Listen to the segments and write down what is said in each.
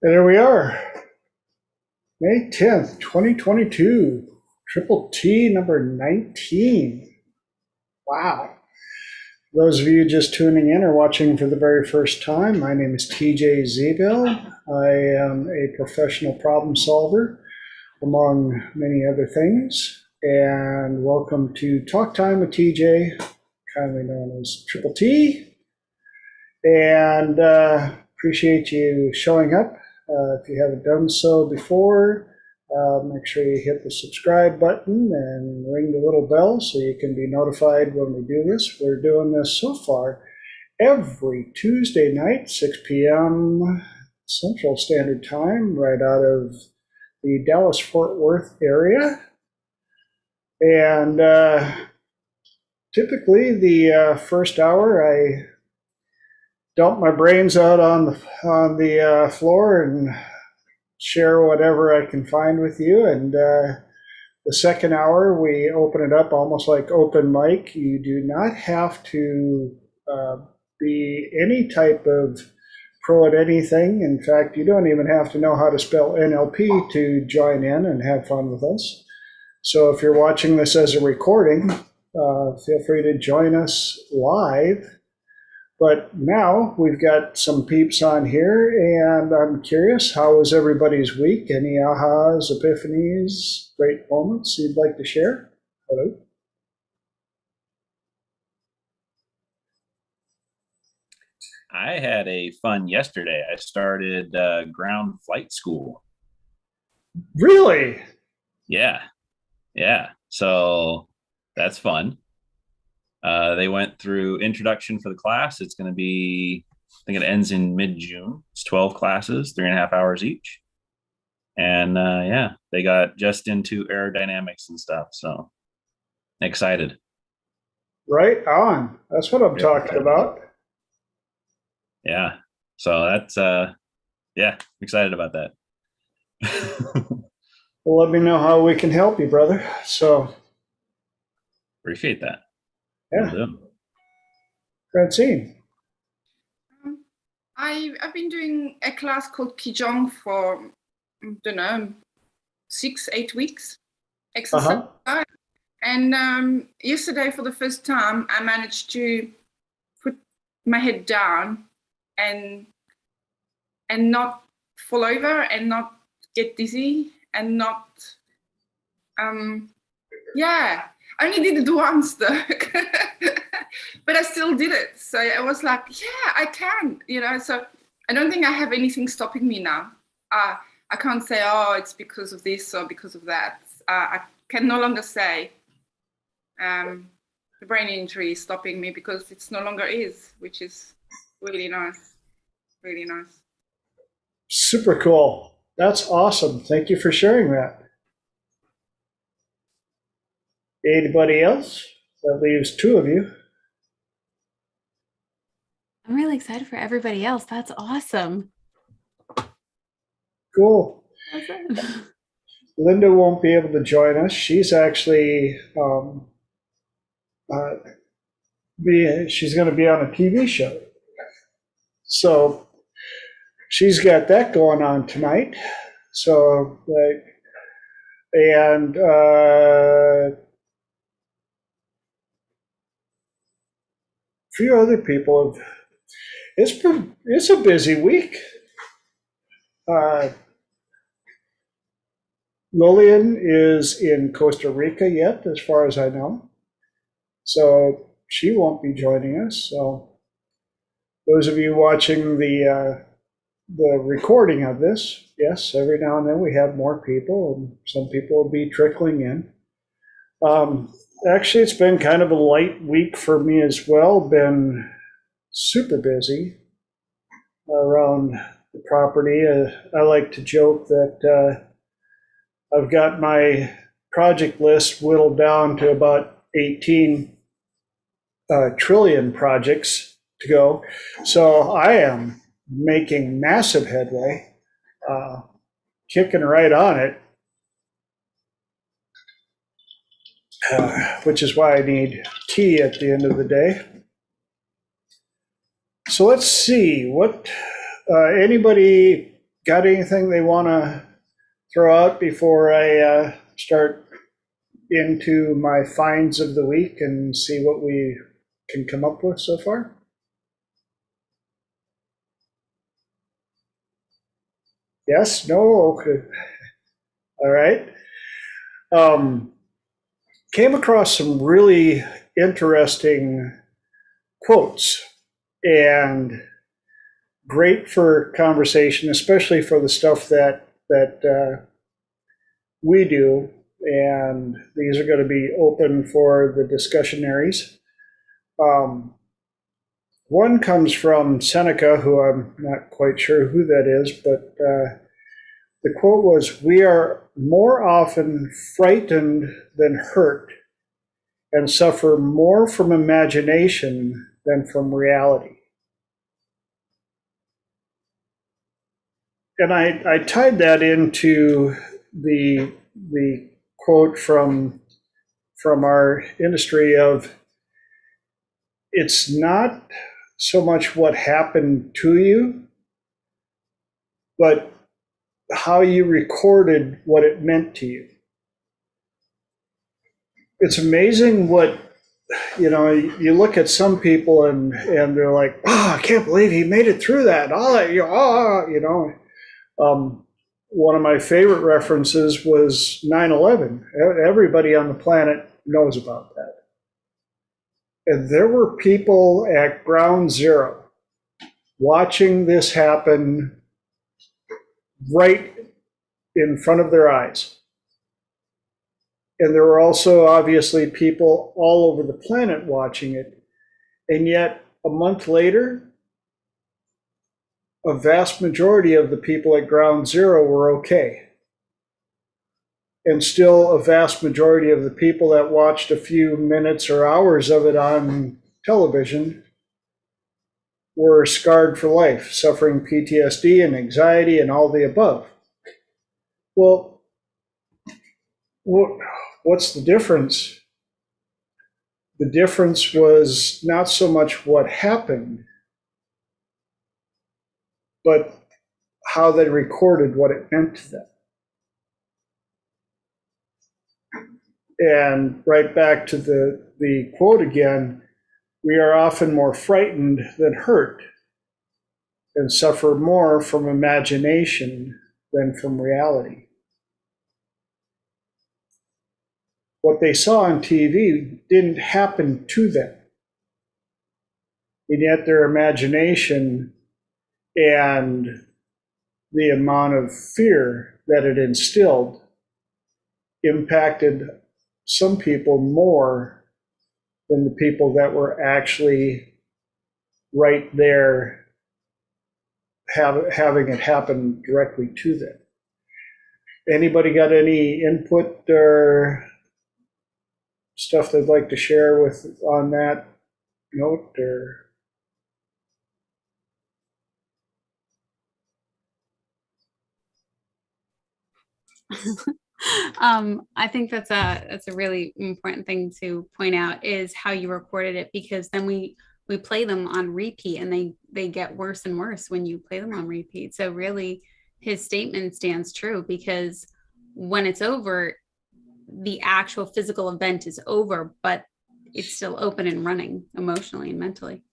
And there we are, May 10th, 2022, Triple T number 19. Wow. Those of you just tuning in or watching for the very first time, my name is TJ Zevil. I am a professional problem solver, among many other things. And welcome to Talk Time with TJ, kindly known as Triple T. And appreciate you showing up. If you haven't done so before, make sure you hit the subscribe button and ring the little bell so you can be notified when we do this. We're doing this so far every Tuesday night, 6 p.m. Central Standard Time, right out of the Dallas-Fort Worth area. And typically the first hour I dump my brains out on the floor and share whatever I can find with you. And the second hour, we open it up almost like open mic. You do not have to be any type of pro at anything. In fact, you don't even have to know how to spell NLP to join in and have fun with us. So if you're watching this as a recording, feel free to join us live. But now we've got some peeps on here, and I'm curious, how was everybody's week? Any ahas, epiphanies, great moments you'd like to share? Hello? I had a fun yesterday. I started ground flight school. Really? Yeah. So that's fun. They went through introduction for the class. It's going to be, I think it ends in mid-June. It's 12 classes, 3.5 hours each. And they got just into aerodynamics and stuff. So excited. Right on. That's what I'm talking about. Yeah. So that's, excited about that. Well, let me know how we can help you, brother. So appreciate that. Yeah. Francine. I've been doing a class called Kijong for, I don't know, 6-8 weeks. Exercise. And yesterday, for the first time, I managed to put my head down and not fall over and not get dizzy and not, I only did it once though, but I still did it. So I was like, yeah, I can, so I don't think I have anything stopping me now. I can't say, oh, it's because of this or because of that. I can no longer say the brain injury is stopping me because it's no longer is, which is really nice, really nice. Super cool. That's awesome. Thank you for sharing that. Anybody else? That leaves two of you. I'm really excited for everybody else. That's awesome. Cool. Awesome. Linda won't be able to join us. She's actually she's going to be on a TV show. So she's got that going on tonight. So and few other people have. It's a busy week. Lillian is in Costa Rica yet, as far as I know, so she won't be joining us. So those of you watching the recording of this, yes, every now and then we have more people, and some people will be trickling in. Actually, it's been kind of a light week for me as well. Been super busy around the property. I like to joke that I've got my project list whittled down to about 18 trillion projects to go. So I am making massive headway, kicking right on it. Which is why I need tea at the end of the day. So let's see what anybody got anything they want to throw out before I start into my finds of the week and see what we can come up with so far? Yes? No? Okay. All right. Came across some really interesting quotes, and great for conversation, especially for the stuff that we do. And these are going to be open for the discussionaries. One comes from Seneca, who I'm not quite sure who that is, but the quote was, "We are more often frightened than hurt, and suffer more from imagination than from reality." And I tied that into the quote from our industry of, it's not so much what happened to you, but how you recorded what it meant to you. It's amazing what, you look at some people and they're like, oh, I can't believe he made it through that. One of my favorite references was 9/11. Everybody on the planet knows about that. And there were people at ground zero watching this happen right in front of their eyes. And there were also obviously people all over the planet watching it. And yet, a month later, a vast majority of the people at ground zero were okay. And still a vast majority of the people that watched a few minutes or hours of it on television were scarred for life, suffering PTSD and anxiety and all the above. Well, what's the difference? The difference was not so much what happened, but how they recorded what it meant to them. And right back to the quote again, we are often more frightened than hurt, and suffer more from imagination than from reality. What they saw on TV didn't happen to them, and yet their imagination and the amount of fear that it instilled impacted some people more than the people that were actually right there having it happen directly to them. Anybody got any input or stuff they'd like to share with on that note? Or I think that's a really important thing to point out, is how you recorded it, because then we play them on repeat, and they get worse and worse when you play them on repeat. So really, his statement stands true, because when it's over, the actual physical event is over, but it's still open and running emotionally and mentally.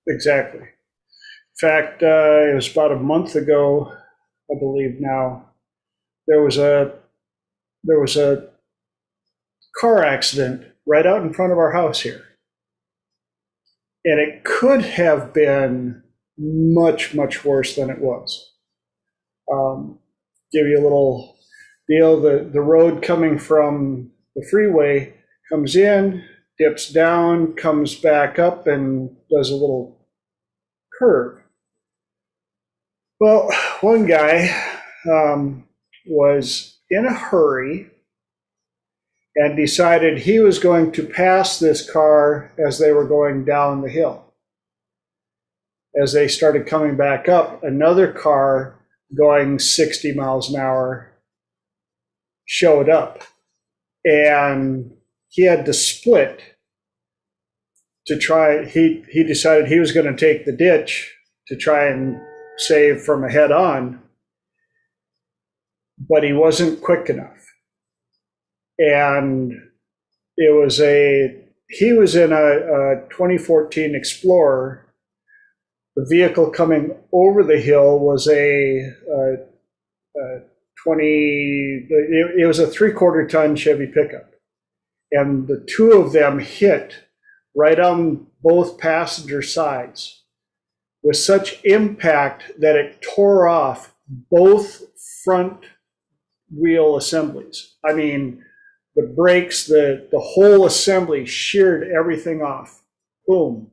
Exactly. In fact, it was about a month ago, I believe now, there was a car accident right out in front of our house here. And it could have been much, much worse than it was. Give you a little deal. The road coming from the freeway comes in, dips down, comes back up, and does a little curve. Well, one guy was in a hurry and decided he was going to pass this car as they were going down the hill. As they started coming back up, another car going 60 miles an hour showed up, and he had to split to try. He decided he was going to take the ditch to try and save from a head-on, but he wasn't quick enough. And he was in a 2014 Explorer. The vehicle coming over the hill was it was a 3/4 ton Chevy pickup. And the two of them hit right on both passenger sides with such impact that it tore off both front wheel assemblies. I mean, the brakes, the whole assembly sheared everything off. Boom.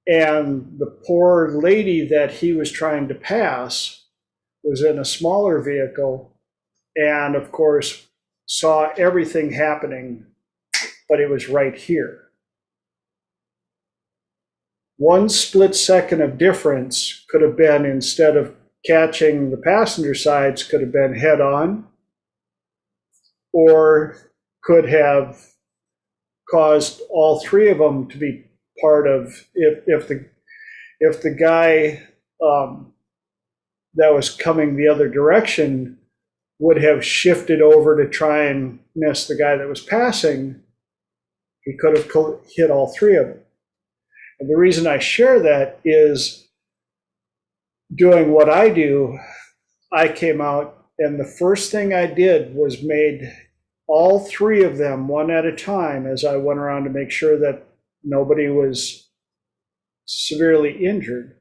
And the poor lady that he was trying to pass was in a smaller vehicle and, of course, saw everything happening, but it was right here. One split second of difference could have been, instead of catching the passenger sides, could have been head on, or could have caused all three of them to be part of, if the guy that was coming the other direction would have shifted over to try and miss the guy that was passing, he could have hit all three of them. And the reason I share that is, doing what I do, I came out and the first thing I did was made all three of them one at a time, as I went around to make sure that nobody was severely injured,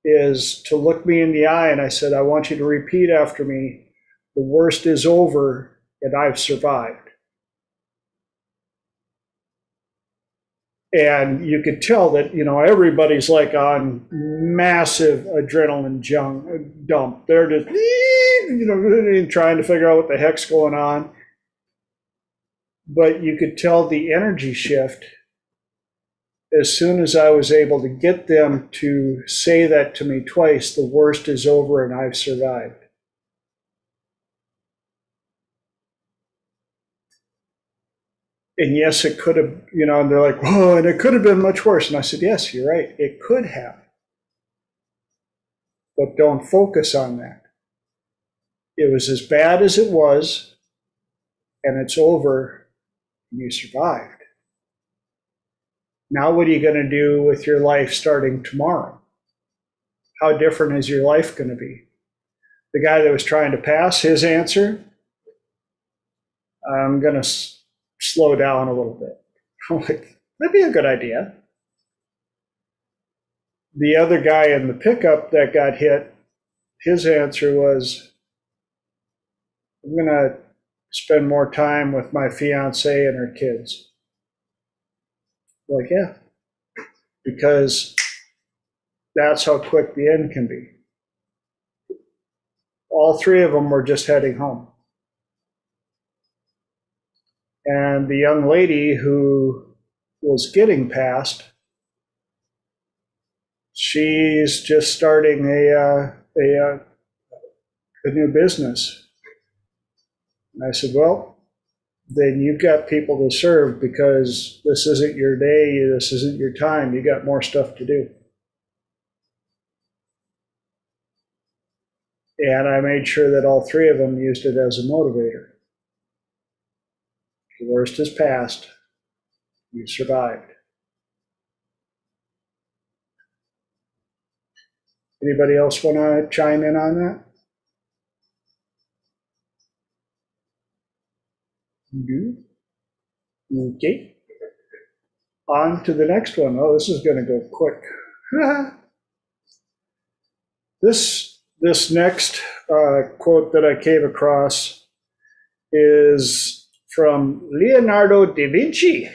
is to look me in the eye, and I said, I want you to repeat after me, the worst is over and I've survived. And you could tell that, everybody's like on massive adrenaline dump. They're just, trying to figure out what the heck's going on. But you could tell the energy shift as soon as I was able to get them to say that to me twice, the worst is over and I've survived. And yes, it could have, and they're like, oh, and it could have been much worse. And I said, yes, you're right, it could have. But don't focus on that. It was as bad as it was, and it's over, and you survived. Now what are you going to do with your life starting tomorrow? How different is your life going to be? The guy that was trying to pass, his answer, I'm going to slow down a little bit. I'm like, that'd be a good idea. The other guy in the pickup that got hit, his answer was, I'm going to spend more time with my fiance and her kids. Like, yeah, because that's how quick the end can be. All three of them were just heading home. And the young lady who was getting passed, she's just starting a new business. And I said, well, then you've got people to serve, because this isn't your day, this isn't your time, you got more stuff to do. And I made sure that all three of them used it as a motivator. The worst is past, you survived. Anybody else want to chime in on that? Okay. On to the next one. Oh, this is going to go quick. This next quote that I came across is from Leonardo da Vinci.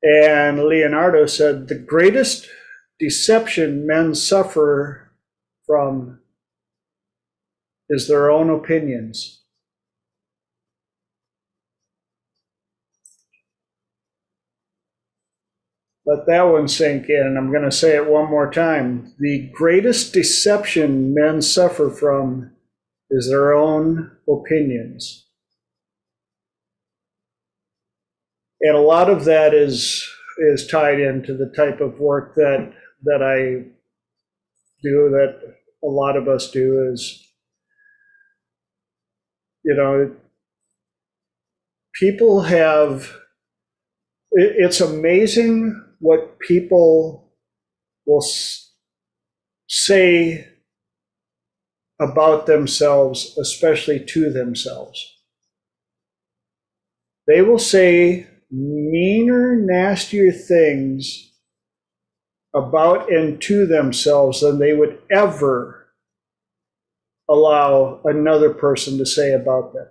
And Leonardo said, the greatest deception men suffer from is their own opinions. Let that one sink in, and I'm going to say it one more time. The greatest deception men suffer from is their own opinions. And a lot of that is tied into the type of work that I do, that a lot of us do is, you know, people have, it's amazing what people will say about themselves, especially to themselves. They will say meaner, nastier things about and to themselves than they would ever allow another person to say about them.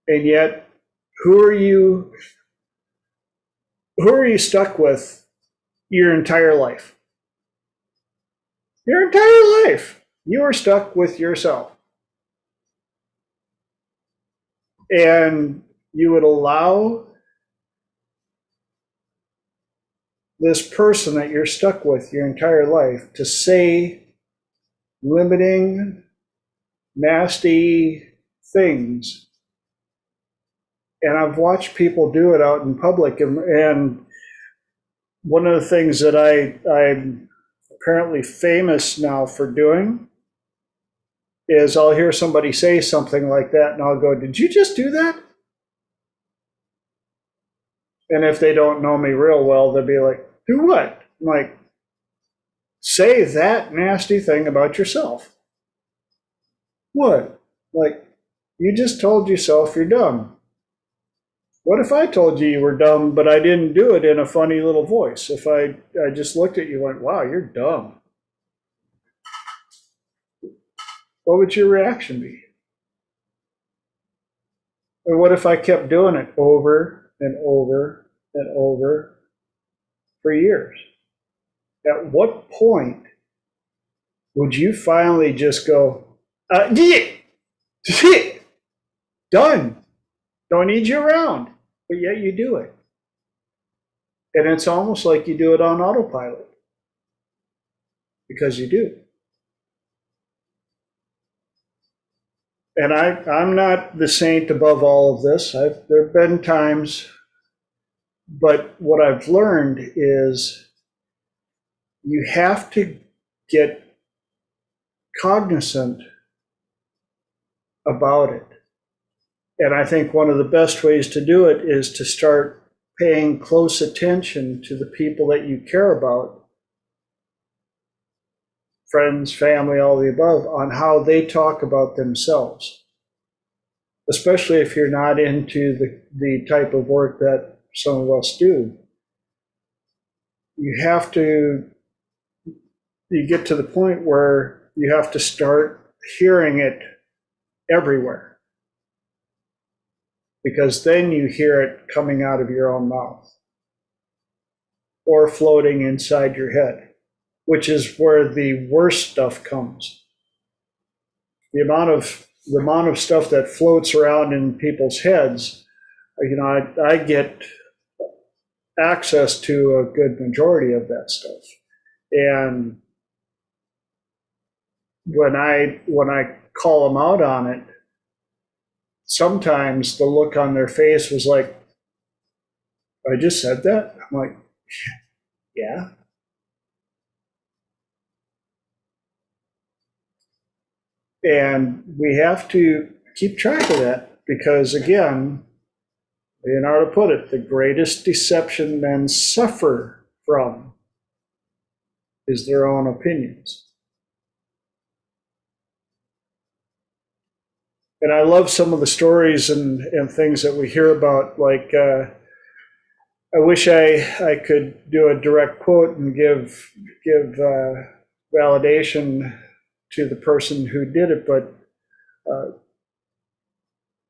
And yet, who are you stuck with your entire life? Your entire life, you are stuck with yourself. And you would allow this person that you're stuck with your entire life to say limiting, nasty things. And I've watched people do it out in public. And one of the things that I'm apparently famous now for doing is I'll hear somebody say something like that and I'll go, "Did you just do that?" And if they don't know me real well, they'll be like, "Do what?" I'm like, "Say that nasty thing about yourself." "What?" Like, you just told yourself you're dumb. What if I told you you were dumb, but I didn't do it in a funny little voice? If I just looked at you and went, "Wow, you're dumb." What would your reaction be? Or what if I kept doing it over and over and over for years? At what point would you finally just go, yeah, done, don't need you around, but yet you do it. And it's almost like you do it on autopilot, because you do. And I'm not the saint above all of this. There have been times, but what I've learned is you have to get cognizant about it. And I think one of the best ways to do it is to start paying close attention to the people that you care about, friends, family, all the above, on how they talk about themselves. Especially if you're not into the type of work that some of us do. You get to the point where you have to start hearing it everywhere. Because then you hear it coming out of your own mouth or floating inside your head, which is where the worst stuff comes. The amount of stuff that floats around in people's heads, I get access to a good majority of that stuff. And when I call them out on it, sometimes the look on their face was like, "I just said that?" I'm like, "Yeah." And we have to keep track of that because, again, Leonardo put it, the greatest deception men suffer from is their own opinions. And I love some of the stories and things that we hear about, like, I wish I could do a direct quote and give validation to the person who did it, but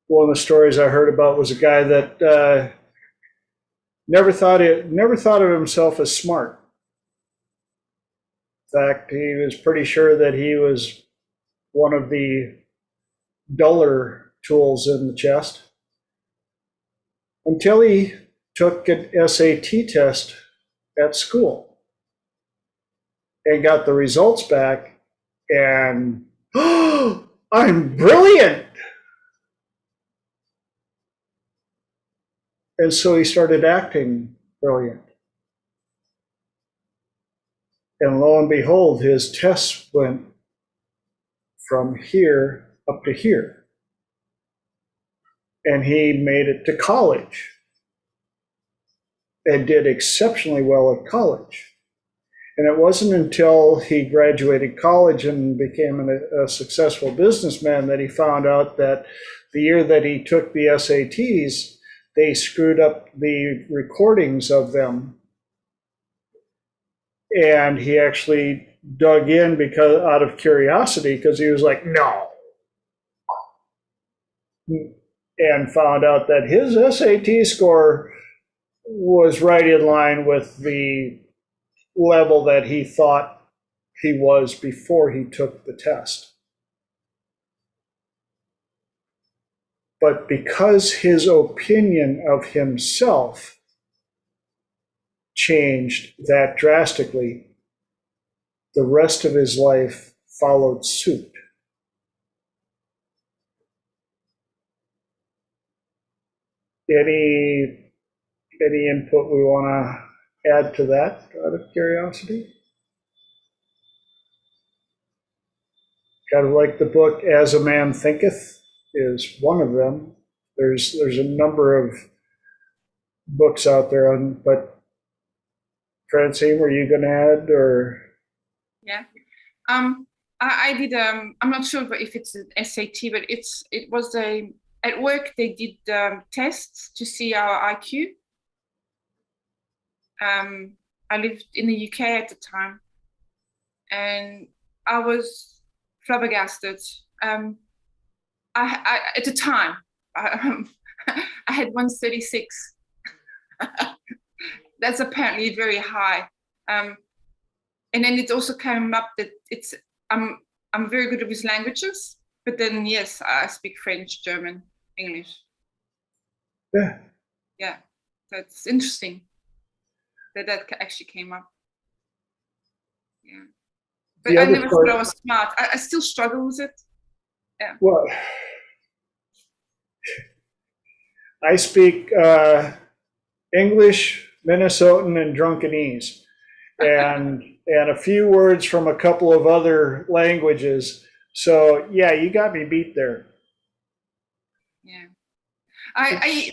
one of the stories I heard about was a guy that never thought of himself as smart. In fact, he was pretty sure that he was one of the duller tools in the chest until he took an SAT test at school and got the results back, and oh, I'm brilliant. And so he started acting brilliant. And lo and behold, his tests went from here up to here. And he made it to college and did exceptionally well at college. And it wasn't until he graduated college and became a successful businessman that he found out that the year that he took the SATs, they screwed up the recordings of them. And he actually dug in because out of curiosity, because he was like, no. And found out that his SAT score was right in line with the level that he thought he was before he took the test. But because his opinion of himself changed that drastically, the rest of his life followed suit. Any input we want to add to that out of curiosity? Kind of like the book As a Man Thinketh is one of them. There's a number of books out there on, but Francine, were you going to add or? Yeah. I did, I'm not sure if it's an SAT, but it was at work they did tests to see our IQ. I lived in the UK at the time, and I was flabbergasted. I at the time, I had 136. That's apparently very high. And then it also came up that I'm very good with languages, but then yes, I speak French, German, English. Yeah, that's interesting that actually came up. Yeah, but I never thought I was smart. I still struggle with it. Yeah. Well, I speak English, Minnesotan, and Drunkenese, and a few words from a couple of other languages. So yeah, you got me beat there. Yeah,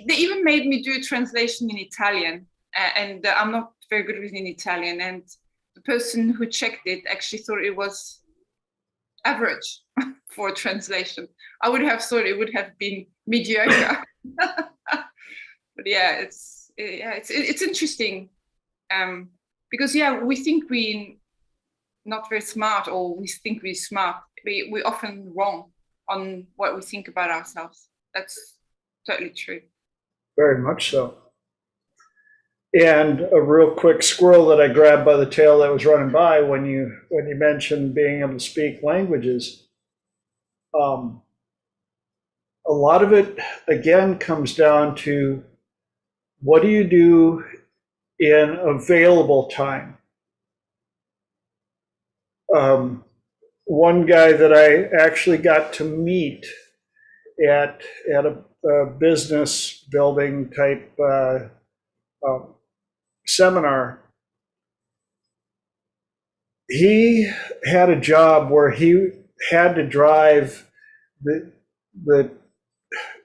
they even made me do a translation in Italian, and I'm not very good with in Italian. And the person who checked it actually thought it was average for a translation. I would have thought it would have been mediocre. But yeah, it's interesting, because yeah, we think we're not very smart, or we think we're smart. We're often wrong on what we think about ourselves. That's totally true. Very much so. And a real quick squirrel that I grabbed by the tail that was running by when you mentioned being able to speak languages. A lot of it again comes down to what do you do in available time. One guy that I actually got to meet at a business building type seminar, he had a job where he had to drive it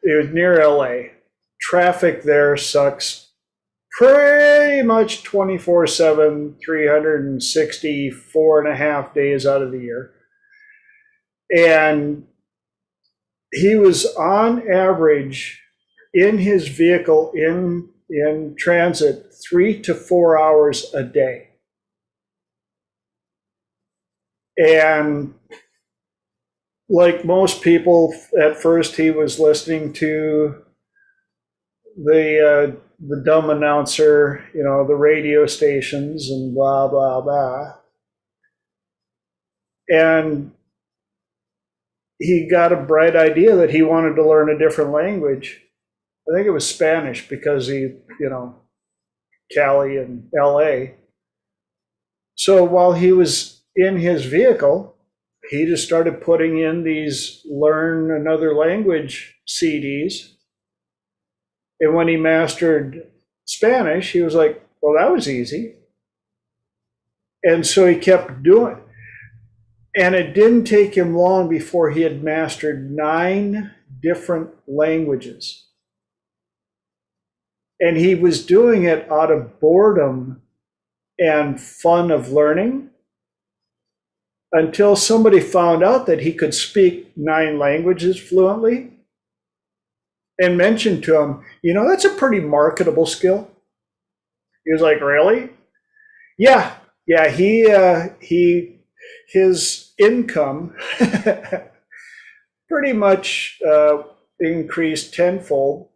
was near LA. Traffic there sucks pretty much 24/7, 364 and a half days out of the year. And he was on average in his vehicle in transit 3 to 4 hours a day. And like most people, at first he was listening to the dumb announcer, the radio stations and blah, blah, blah. And he got a bright idea that he wanted to learn a different language. I think it was Spanish because he, Cali and LA. So while he was in his vehicle, he just started putting in these learn another language CDs. And when he mastered Spanish, he was like, well, that was easy. And so he kept doing it. And it didn't take him long before he had mastered 9 different languages. And he was doing it out of boredom and fun of learning until somebody found out that he could speak 9 languages fluently and mentioned to him, you know, that's a pretty marketable skill. He was like, really? Yeah, his income pretty much increased tenfold.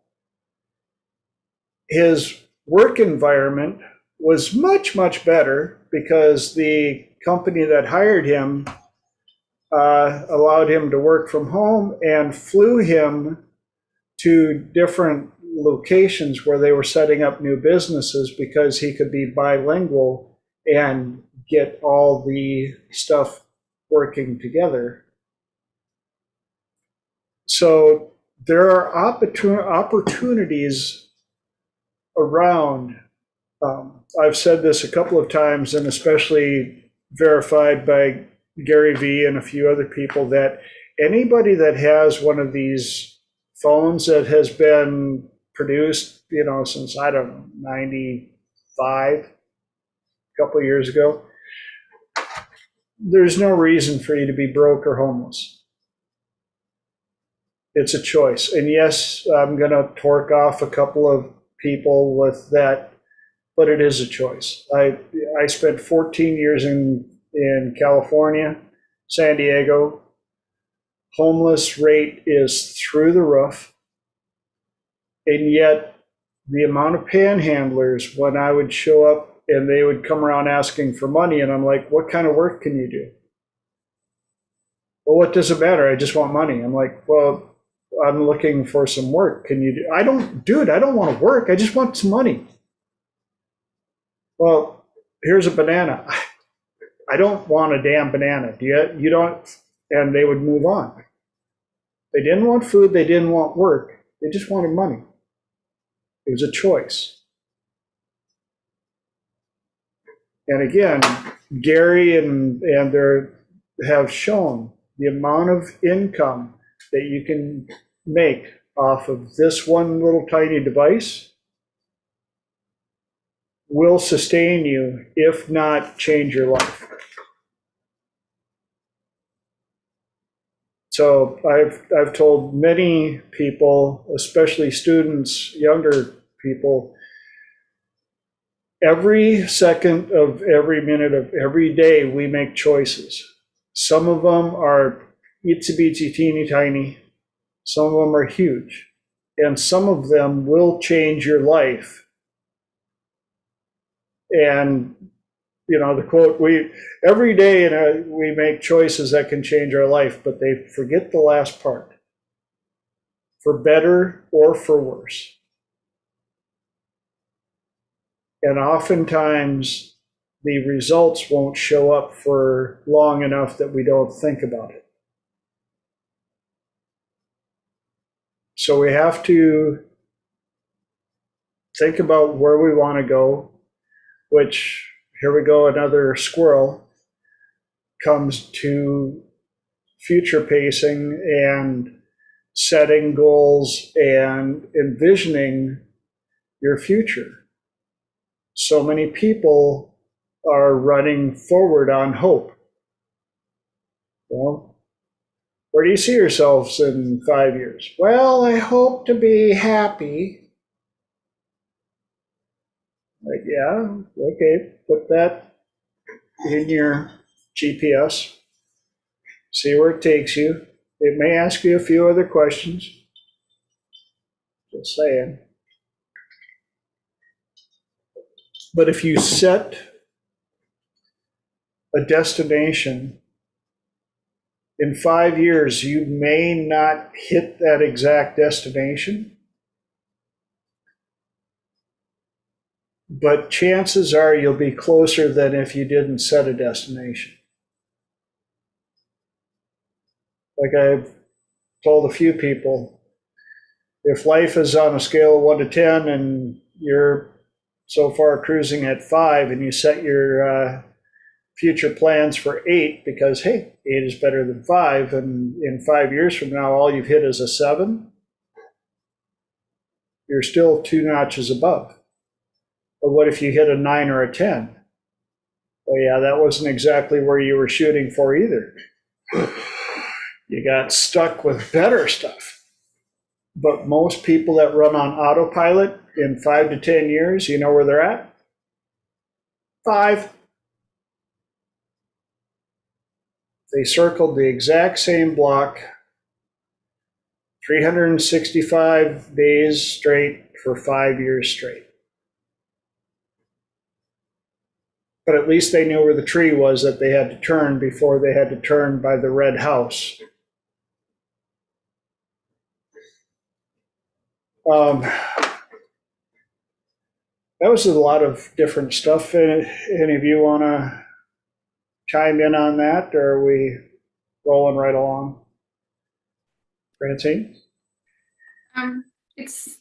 His work environment was much, much better because the company that hired him allowed him to work from home and flew him to different locations where they were setting up new businesses because he could be bilingual and get all the stuff working together. So there are opportunities around. I've said this a couple of times, and especially verified by Gary Vee and a few other people, that anybody that has one of these phones that has been produced, you know, since, I don't know, 95, a couple of years ago, there's no reason for you to be broke or homeless. It's a choice. And yes, I'm going to torque off a couple of people with that, but it is a choice. I spent 14 years in California, San Diego. Homeless rate is through the roof. And yet the amount of panhandlers, when I would show up and they would come around asking for money, and I'm like, what kind of work can you do? Well, what does it matter? I just want money. I'm like, well, I'm looking for some work. Can you do? I don't want to work. I just want some money. Well, here's a banana. I don't want a damn banana. You don't? And they would move on. They didn't want food. They didn't want work. They just wanted money. It was a choice. And again, Gary and there have shown the amount of income that you can make off of this one little tiny device will sustain you, if not change your life. So I've told many people, especially students, younger people, every second of every minute of every day we make choices. Some of them are itsy bitsy teeny tiny. Some of them are huge. And some of them will change your life. And, you know, the quote, every day we make choices that can change our life, but they forget the last part. For better or for worse. And oftentimes the results won't show up for long enough that we don't think about it. So we have to think about where we want to go, which, here we go, another squirrel, comes to future pacing and setting goals and envisioning your future. So many people are running forward on hope. Well, where do you see yourselves in 5 years? Well, I hope to be happy. Like, yeah, okay, put that in your GPS. See where it takes you. It may ask you a few other questions. Just saying. But if you set a destination, in 5 years, you may not hit that exact destination, but chances are you'll be closer than if you didn't set a destination. Like I've told a few people, if life is on a scale of 1 to 10 and you're so far cruising at 5 and you set your future plans for 8 because, hey, 8 is better than 5. And in 5 years from now, all you've hit is a 7. You're still 2 notches above. But what if you hit a 9 or a 10? Well, yeah, that wasn't exactly where you were shooting for either. You got stuck with better stuff. But most people that run on autopilot in 5 to 10 years, you know where they're at? 5. They circled the exact same block 365 days straight for 5 years straight. But at least they knew where the tree was that they had to turn before they had to turn by the red house. That was a lot of different stuff. Any of you want to chime in on that, or are we rolling right along? Francine? It's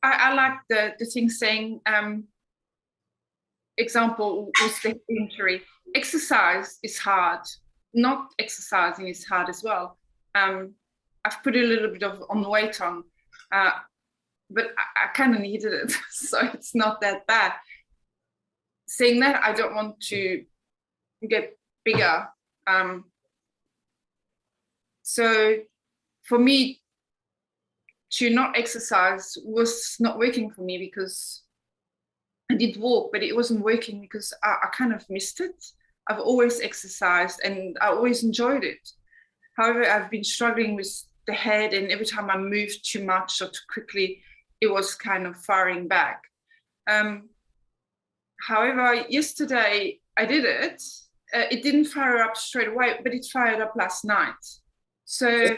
I like the thing saying example was the injury. Exercise is hard. Not exercising is hard as well. I've put a little bit on the weight on, but I kind of needed it, so it's not that bad. Saying that, I don't want to get bigger. So for me, to not exercise was not working for me because I did walk, but it wasn't working because I kind of missed it. I've always exercised and I always enjoyed it. However, I've been struggling with the head, and every time I moved too much or too quickly, it was kind of firing back. However, yesterday I did it. It didn't fire up straight away, but it fired up last night. So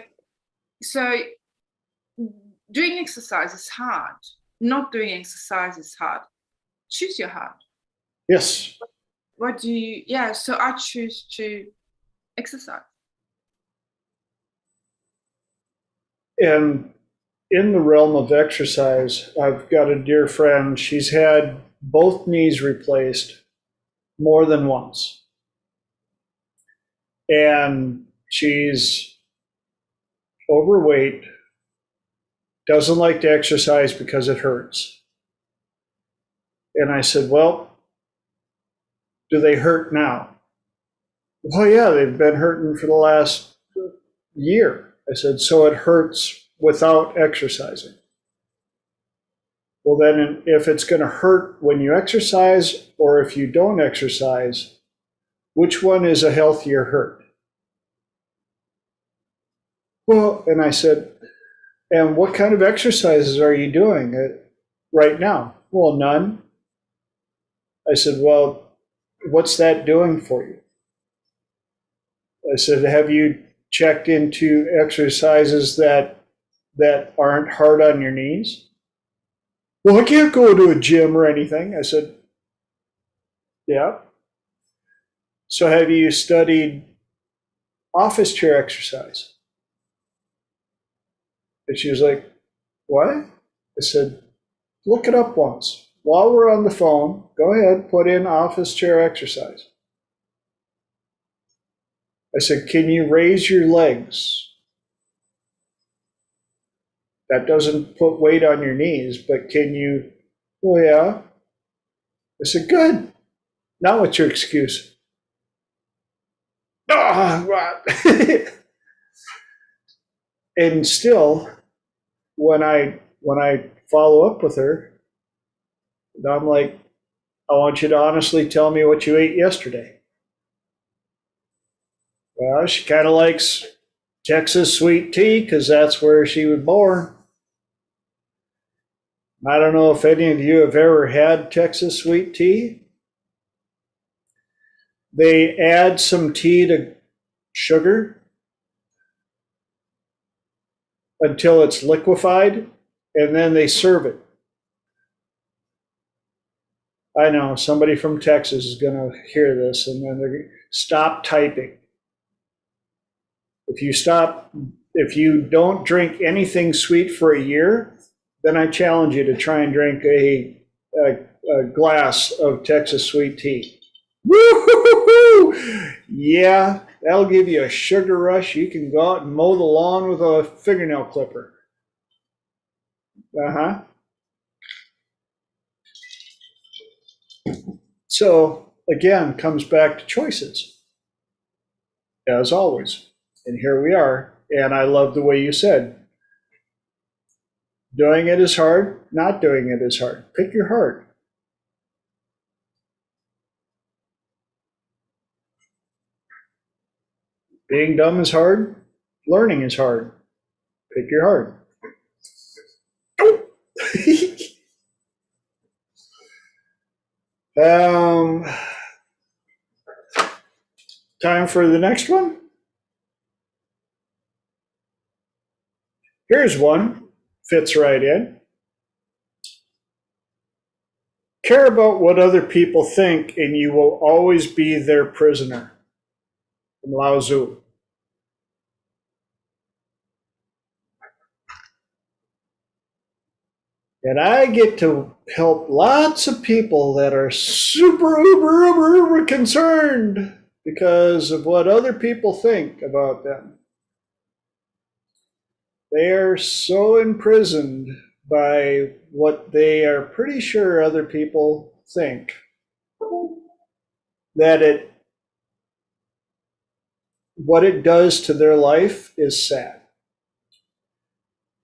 doing exercise is hard. Not doing exercise is hard. Choose your hard. Yes. What do you, yeah, so I choose to exercise. And in the realm of exercise, I've got a dear friend. She's had both knees replaced more than once. And she's overweight, doesn't like to exercise because it hurts. And I said, well, do they hurt now? Well, yeah, they've been hurting for the last year. I said, so it hurts without exercising. Well, then if it's going to hurt when you exercise or if you don't exercise, which one is a healthier hurt? Well, and I said, and what kind of exercises are you doing right now? Well, none. I said, well, what's that doing for you? I said, have you checked into exercises that aren't hard on your knees? Well, I can't go to a gym or anything. I said, yeah. So have you studied office chair exercise? And she was like, what? I said, look it up once. While we're on the phone, go ahead, put in office chair exercise. I said, can you raise your legs? That doesn't put weight on your knees, but can you? Oh, yeah. I said, good. Now what's your excuse? And still, when I follow up with her, I'm like, I want you to honestly tell me what you ate yesterday. Well, she kind of likes Texas sweet tea because that's where she was born. I don't know if any of you have ever had Texas sweet tea. They add some tea to sugar until it's liquefied, and then they serve it. I know somebody from Texas is going to hear this, and then they're going to stop typing. If you don't drink anything sweet for a year, then I challenge you to try and drink a glass of Texas sweet tea. Woo-hoo-hoo-hoo! Yeah, that'll give you a sugar rush. You can go out and mow the lawn with a fingernail clipper. Uh-huh. So again, comes back to choices, as always. And here we are. And I love the way you said, doing it is hard, not doing it is hard. Pick your heart. Being dumb is hard. Learning is hard. Pick your heart. Time for the next one. Here's one. Fits right in. Care about what other people think, and you will always be their prisoner. From Lao Tzu. And I get to help lots of people that are super, uber concerned because of what other people think about them. They are so imprisoned by what they are pretty sure other people think that what it does to their life is sad.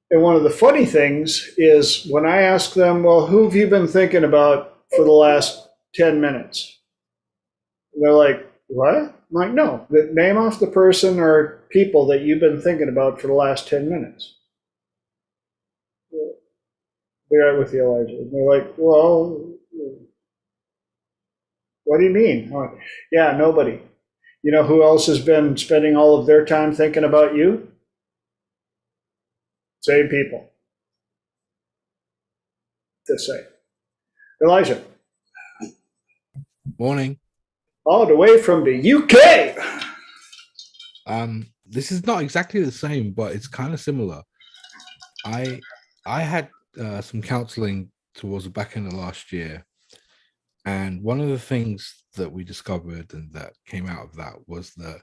And one of the funny things is when I ask them, well, who have you been thinking about for the last 10 minutes? And they're like, what? I'm like, no, name off the person or people that you've been thinking about for the last 10 minutes. Be right with you, Elijah. And they're like, well, what do you mean? I'm like, yeah, nobody. You know who else has been spending all of their time thinking about you? Same people. The same. Elijah. Morning. All the way from the UK. This is not exactly the same, but it's kind of similar. I had some counseling towards the back end of last year, and one of the things that we discovered and that came out of that was that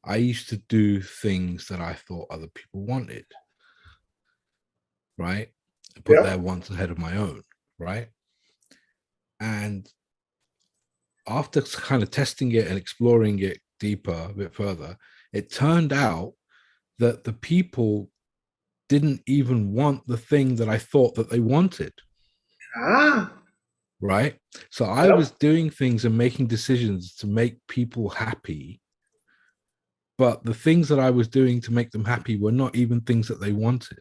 I used to do things that I thought other people wanted, right? Put their wants ahead of my own, right? And after kind of testing it and exploring it deeper, a bit further, it turned out that the people didn't even want the thing that I thought that they wanted. Right? So I was doing things and making decisions to make people happy, but the things that I was doing to make them happy were not even things that they wanted.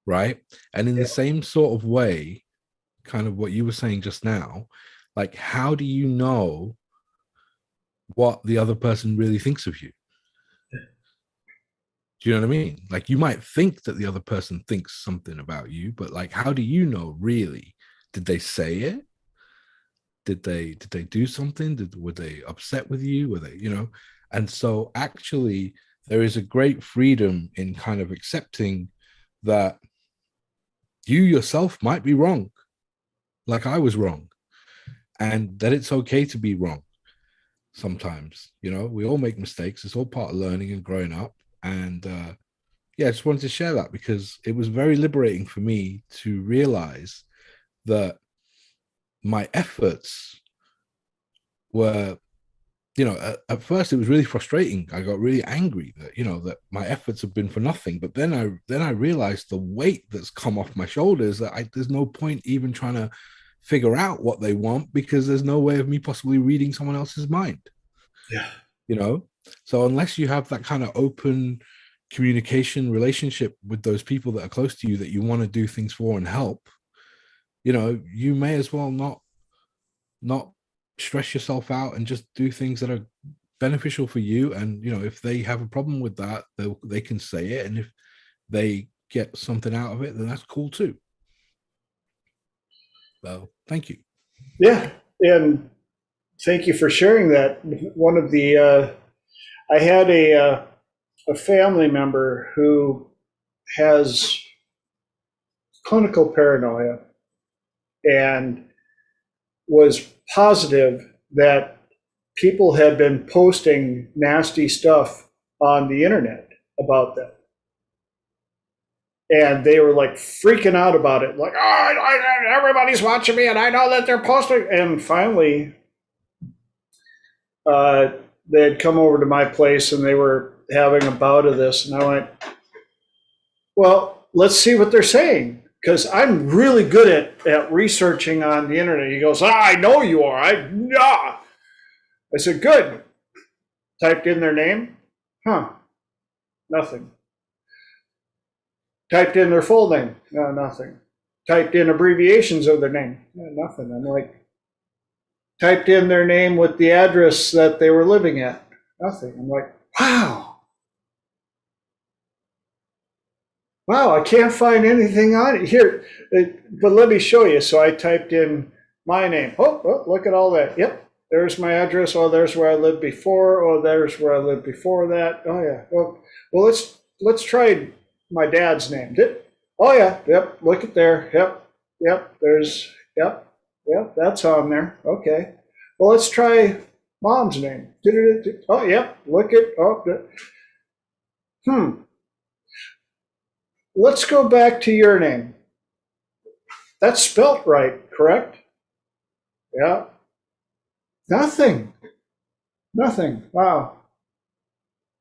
Right? And in the same sort of way, kind of what you were saying just now, like, how do you know what the other person really thinks of you? Do you know what I mean? Like, you might think that the other person thinks something about you, but like, how do you know really? Did they say it? Did they do something? Were they upset with you? Were they, you know? And so actually there is a great freedom in kind of accepting that you yourself might be wrong, like I was wrong, and that it's okay to be wrong sometimes. You know, we all make mistakes. It's all part of learning and growing up. And yeah, I just wanted to share that because it was very liberating for me to realize that my efforts were, you know, at first it was really frustrating. I got really angry that, you know, that my efforts have been for nothing. But then I realized the weight that's come off my shoulders, that there's no point even trying to figure out what they want because there's no way of me possibly reading someone else's mind. Yeah. You know, so unless you have that kind of open communication relationship with those people that are close to you that you want to do things for and help, you know, you may as well not stress yourself out and just do things that are beneficial for you. And, you know, if they have a problem with that, they can say it. And if they get something out of it, then that's cool too. So thank you. Yeah. And thank you for sharing that. One of the, I had a family member who has clinical paranoia and was positive that people had been posting nasty stuff on the internet about them. And they were like freaking out about it. Like, oh, everybody's watching me and I know that they're posting. And finally, they had come over to my place and they were having a bout of this. And I went, well, let's see what they're saying. Because I'm really good at researching on the internet. He goes, I know you are. I said, good. Typed in their name. Nothing. Typed in their full name. No, nothing. Typed in abbreviations of their name. No, nothing. I'm like, typed in their name with the address that they were living at. Nothing. I'm like, wow. Wow, I can't find anything on it here. But let me show you. So I typed in my name. Oh, look at all that. Yep, there's my address. Oh, there's where I lived before. Oh, there's where I lived before that. Oh, yeah. Well, let's try my dad's name. Oh, yeah. Yep, look at there. Yep, there's, yep, that's on there. Okay. Well, let's try mom's name. Oh, yep, look at, Let's go back to your name. That's spelt right, correct? Yeah. Nothing. Wow.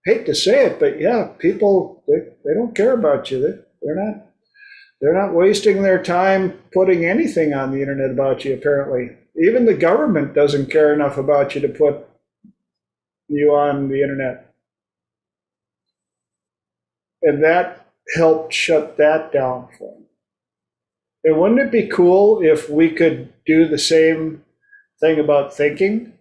Hate to say it, but yeah, people, they don't care about you. They're not wasting their time putting anything on the internet about you, apparently. Even the government doesn't care enough about you to put you on the internet. And that helped shut that down for them. And wouldn't it be cool if we could do the same thing about thinking?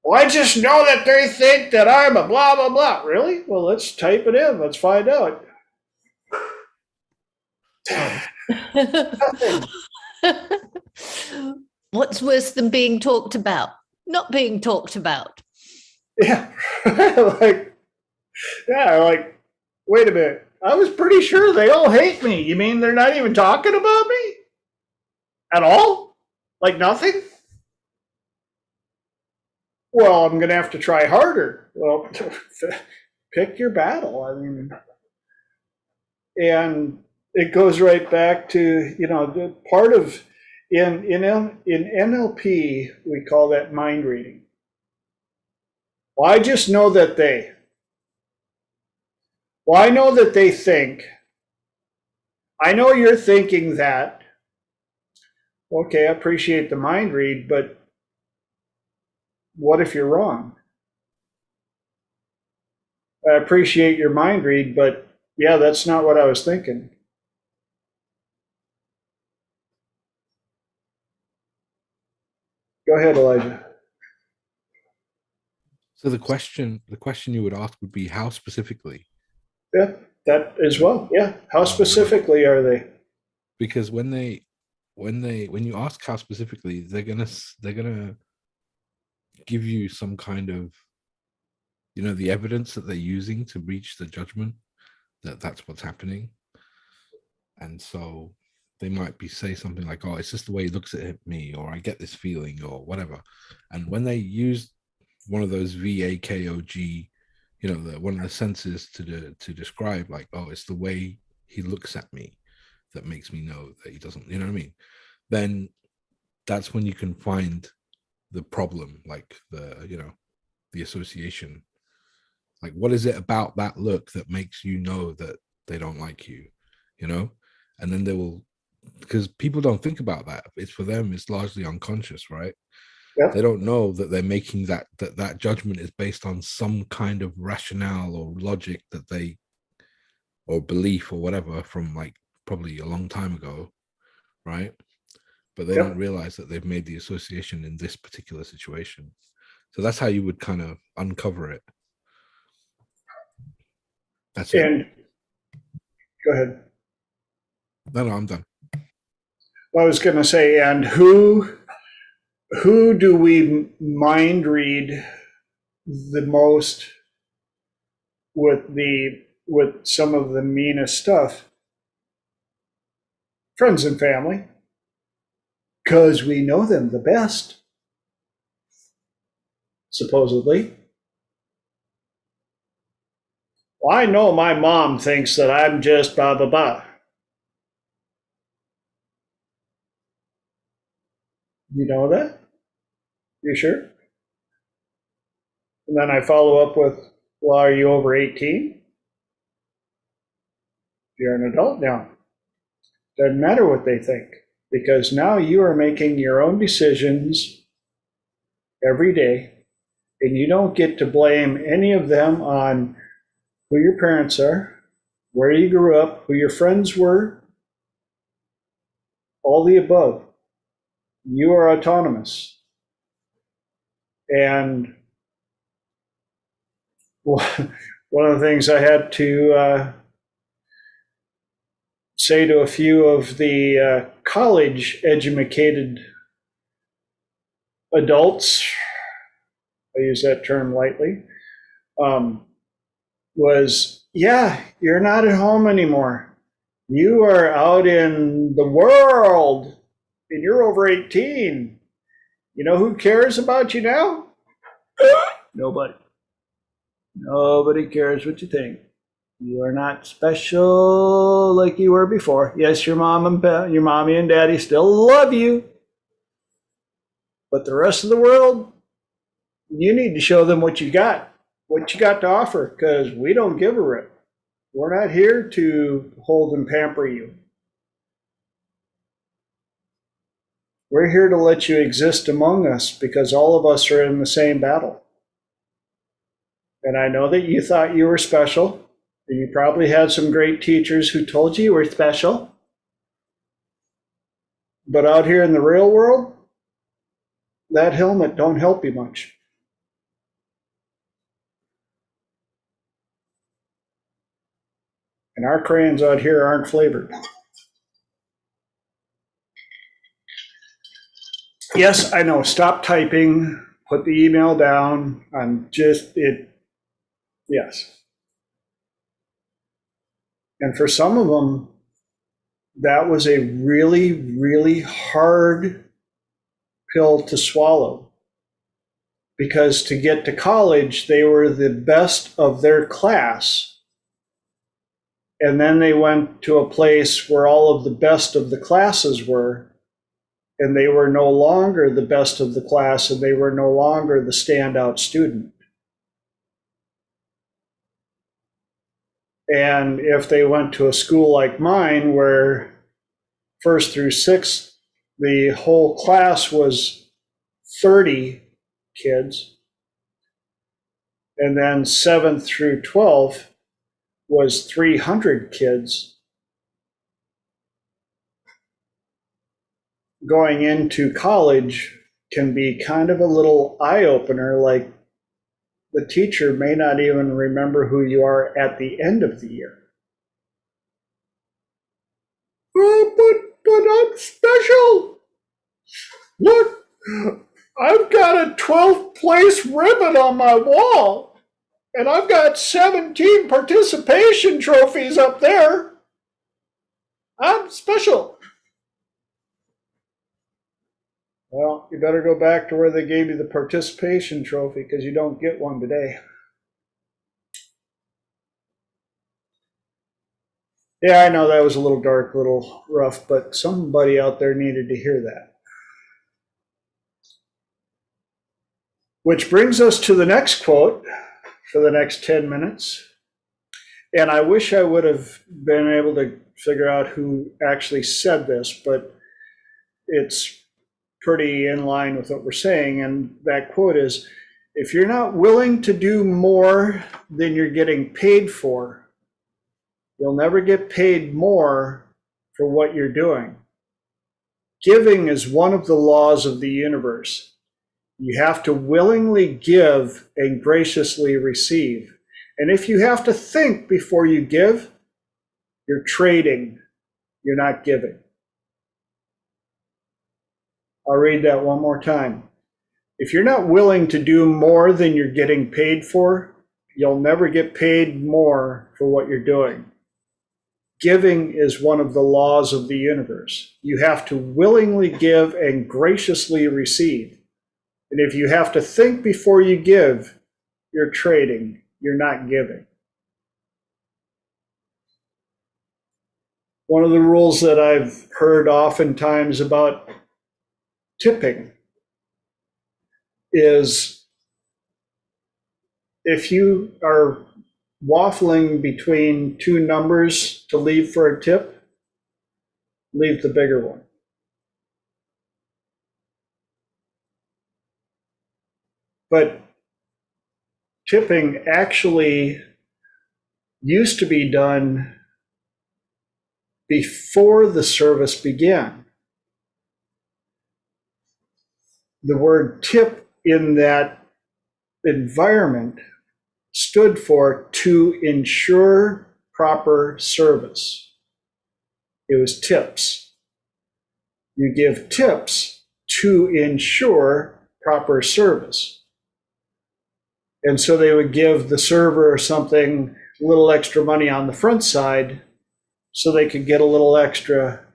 Well, I just know that they think that I'm a blah, blah, blah. Really? Well, let's type it in. Let's find out. What's worse than being talked about? Not being talked about. Yeah. like, wait a minute. I was pretty sure they all hate me. You mean they're not even talking about me? At all? Like nothing? Well, I'm going to have to try harder. Well, pick your battle. I mean, and it goes right back to, the part of, in NLP, we call that mind reading. Well, I just know that I know that they think. I know you're thinking that. Okay, I appreciate the mind read, but what if you're wrong? I appreciate your mind read, but yeah, that's not what I was thinking. Go ahead, Elijah. So the question you would ask would be how specifically? Yeah, that as well. Yeah, how specifically are they? Because when you ask how specifically, they're gonna give you some kind of, the evidence that they're using to reach the judgment that that's what's happening. And so they might say something like, oh, it's just the way he looks at me, or I get this feeling, or whatever. And when they use one of those VAKOG, one of the senses to describe, like, oh, it's the way he looks at me that makes me know that he doesn't, you know what I mean? Then that's when you can find the problem, like the association. Like, what is it about that look that makes you know that they don't like you, And then they will, because people don't think about that. It's for them, it's largely unconscious, right? Yep. They don't know that they're making that judgment is based on some kind of rationale or logic or belief or whatever from like probably a long time ago, right? But they don't realize that they've made the association in this particular situation. So that's how you would kind of uncover it. That's it. And go ahead. No, I'm done. Well, I was going to say, and who do we mind read the most with some of the meanest stuff? Friends and family, because we know them the best. supposedly. Well, I know my mom thinks that I'm just blah, blah, blah. You know that? You sure? And then I follow up with, well, are you over 18? You're an adult now. Doesn't matter what they think, because now you are making your own decisions every day, and you don't get to blame any of them on who your parents are, where you grew up, who your friends were, all the above. You are autonomous. And one of the things I had to say to a few of the college-educated adults, I use that term lightly, was, yeah, you're not at home anymore. You are out in the world, and you're over 18. You know who cares about you now? Nobody. Nobody cares what you think. You are not special like you were before. Yes, your mommy and daddy still love you. But the rest of the world, you need to show them what you got to offer, because we don't give a rip. We're not here to hold and pamper you. We're here to let you exist among us, because all of us are in the same battle. And I know that you thought you were special, and you probably had some great teachers who told you were special. But out here in the real world, that helmet don't help you much. And our crayons out here aren't flavored. Yes, I know. Stop typing. Put the email down. Yes. And for some of them, that was a really, really hard pill to swallow. Because to get to college, they were the best of their class. And then they went to a place where all of the best of the classes were, and they were no longer the best of the class, and they were no longer the standout student. And if they went to a school like mine, where first through sixth, the whole class was 30 kids, and then 7th through 12th was 300 kids, going into college can be kind of a little eye-opener, like the teacher may not even remember who you are at the end of the year. Oh, but I'm special. Look, I've got a 12th place ribbon on my wall, and I've got 17 participation trophies up there. I'm special. Well, you better go back to where they gave you the participation trophy, because you don't get one today. Yeah, I know that was a little dark, a little rough, but somebody out there needed to hear that. Which brings us to the next quote for the next 10 minutes. And I wish I would have been able to figure out who actually said this, but it's pretty in line with what we're saying. And that quote is, if you're not willing to do more than you're getting paid for, you'll never get paid more for what you're doing. Giving is one of the laws of the universe. You have to willingly give and graciously receive. And if you have to think before you give, you're trading, you're not giving. I'll read that one more time. If you're not willing to do more than you're getting paid for, you'll never get paid more for what you're doing. Giving is one of the laws of the universe. You have to willingly give and graciously receive. And if you have to think before you give, you're trading, you're not giving. One of the rules that I've heard oftentimes about tipping is if you are waffling between two numbers to leave for a tip, leave the bigger one. But tipping actually used to be done before the service began. The word tip in that environment stood for to ensure proper service. It was tips. You give tips to ensure proper service. And so they would give the server or something a little extra money on the front side so they could get a little extra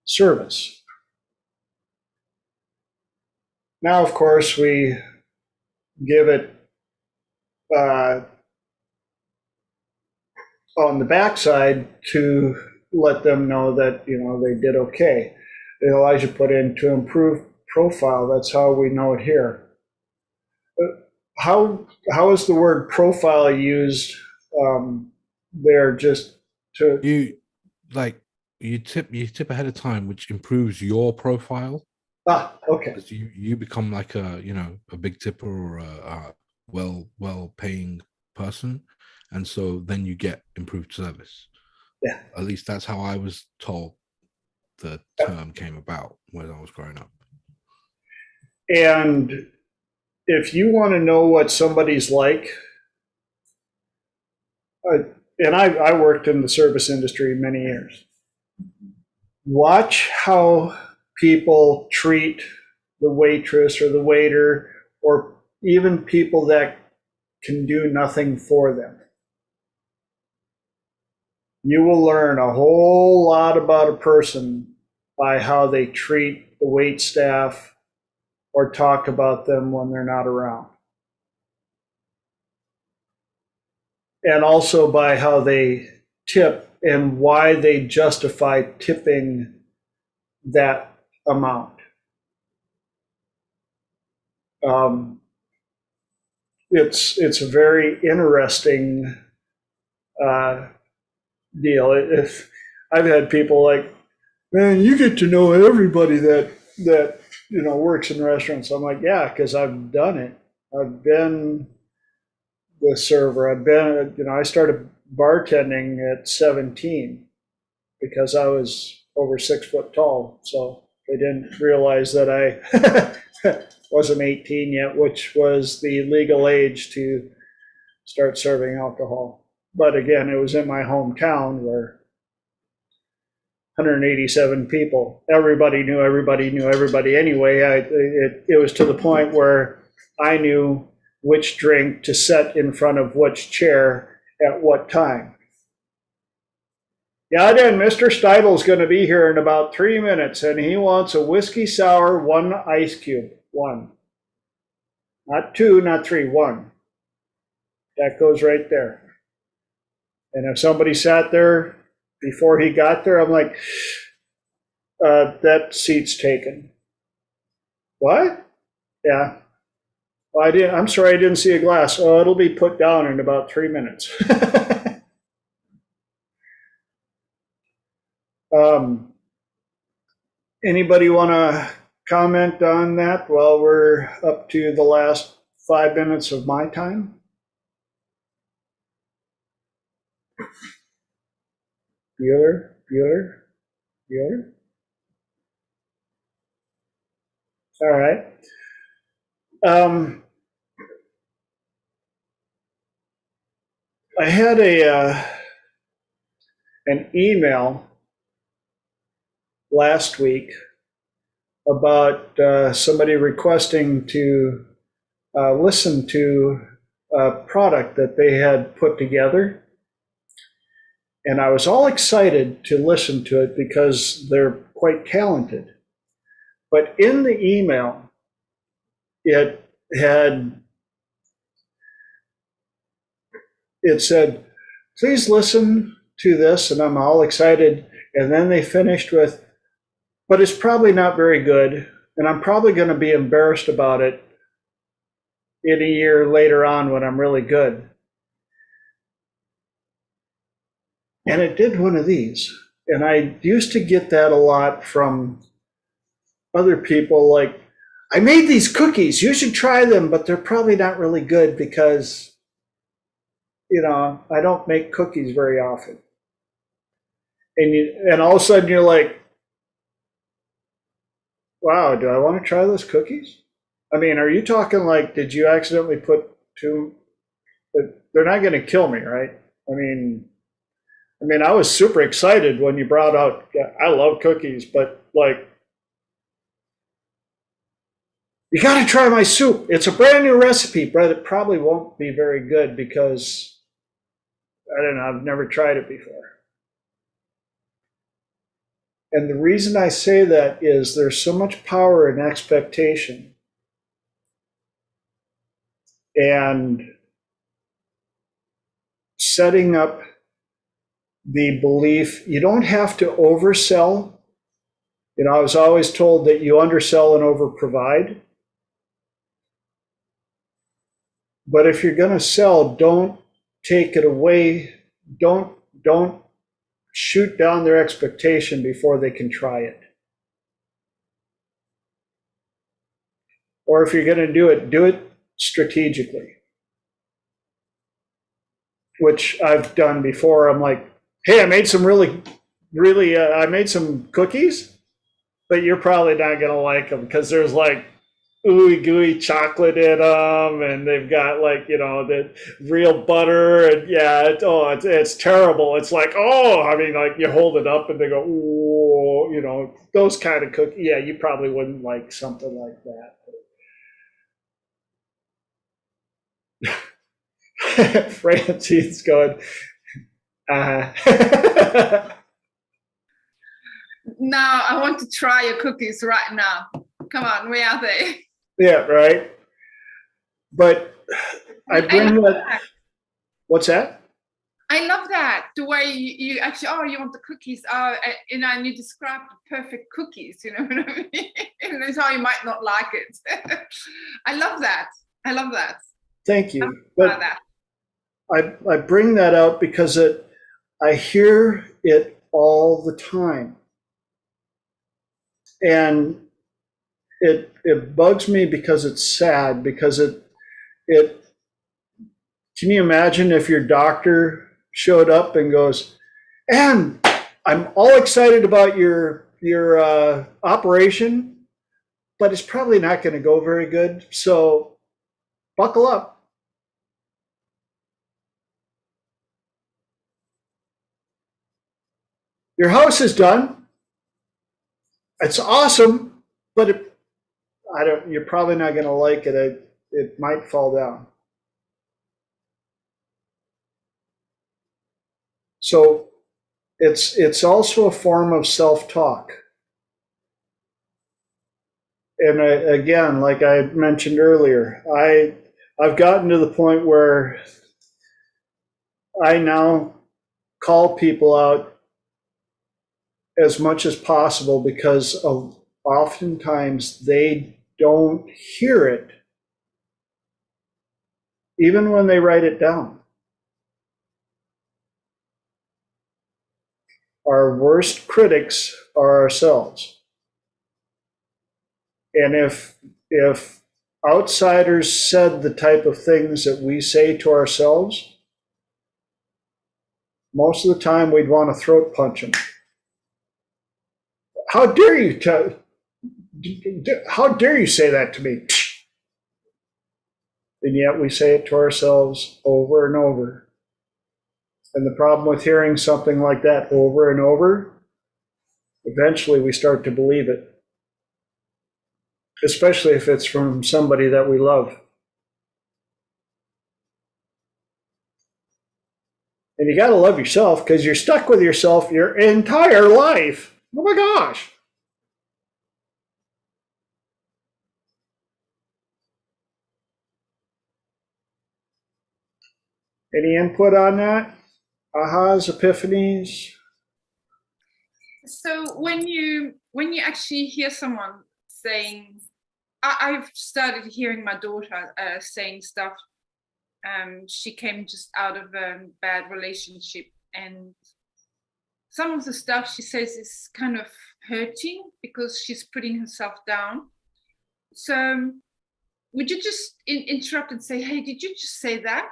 service. Now, of course, we give it on the backside to let them know that, you know, they did okay. Elijah put in to improve profile. That's how we know it here. How is the word profile used there? Just to you tip ahead of time, which improves your profile. Okay. Because you become like a big tipper or a well paying person, and so then you get improved service. Yeah. At least that's how I was told the term came about when I was growing up. And if you want to know what somebody's like, and I worked in the service industry many years, watch how people treat the waitress or the waiter, or even people that can do nothing for them. You will learn a whole lot about a person by how they treat the wait staff or talk about them when they're not around. And also by how they tip and why they justify tipping that amount. It's a very interesting deal. If I've had people like, man, you get to know everybody that works in restaurants. I'm like, yeah, because I've done it. I've been the server. I started bartending at 17 because I was over 6 foot tall. So they didn't realize that I wasn't 18 yet, which was the legal age to start serving alcohol. But again, it was in my hometown where 187 people, everybody knew everybody anyway. It was to the point where I knew which drink to set in front of which chair at what time. Yeah, then Mr. Steidl's going to be here in about 3 minutes, and he wants a whiskey sour, 1 ice cube. 1. Not 2, not 3, 1. That goes right there. And if somebody sat there before he got there, I'm like, that seat's taken. What? Yeah. Well, I'm sorry, I didn't see a glass. Oh, it'll be put down in about 3 minutes. Anybody want to comment on that while we're up to the last 5 minutes of my time? Bueller? All right. I had an email last week about somebody requesting to listen to a product that they had put together. And I was all excited to listen to it because they're quite talented. But in the email, it said, please listen to this, and I'm all excited. And then they finished with, but it's probably not very good, and I'm probably going to be embarrassed about it in a year later on when I'm really good. And it did one of these. And I used to get that a lot from other people, like, I made these cookies, you should try them, but they're probably not really good because, I don't make cookies very often. And all of a sudden you're like, wow, do I want to try those cookies? I mean, are you talking like, did you accidentally put two? They're not going to kill me, right? I mean, I was super excited when you brought out, I love cookies, but like, you got to try my soup. It's a brand new recipe, but it probably won't be very good because, I don't know, I've never tried it before. And the reason I say that is there's so much power in expectation. And setting up the belief, you don't have to oversell. I was always told that you undersell and overprovide. But if you're going to sell, don't take it away. Don't shoot down their expectation before they can try it. Or if you're going to do it strategically, which I've done before. I'm like, hey, I made some I made some cookies, but you're probably not going to like them because there's like ooey gooey chocolate in them, and they've got like, the real butter, and it's terrible. It's like, like you hold it up and they go, ooh, those kind of cookies. Yeah, you probably wouldn't like something like that. Francine's going, Now I want to try your cookies right now. Come on, where are they? Yeah, right. But I bring that. What's that? I love that. The way you actually, you want the cookies. And you describe the perfect cookies, you know what I mean? And that's how you might not like it. I love that. Thank you. But that. I bring that out because I hear it all the time. And it bugs me because it's sad, because it can you imagine if your doctor showed up and goes, and I'm all excited about your operation, but it's probably not going to go very good, so buckle up. Your house is done. It's awesome, but you're probably not going to like it. It might fall down. So it's also a form of self-talk. And again, like I mentioned earlier, I've gotten to the point where I now call people out as much as possible because of oftentimes they don't hear it, even when they write it down. Our worst critics are ourselves. And if outsiders said the type of things that we say to ourselves, most of the time we'd want to throat punch them. How dare you say that to me? And yet we say it to ourselves over and over. And the problem with hearing something like that over and over, eventually we start to believe it. Especially if it's from somebody that we love. And you got to love yourself, because you're stuck with yourself your entire life. Oh my gosh. Any input on that? Ahas, epiphanies? So when you actually hear someone saying, I've started hearing my daughter saying stuff. She came just out of a bad relationship, and some of the stuff she says is kind of hurting because she's putting herself down. So would you just interrupt and say, hey, did you just say that?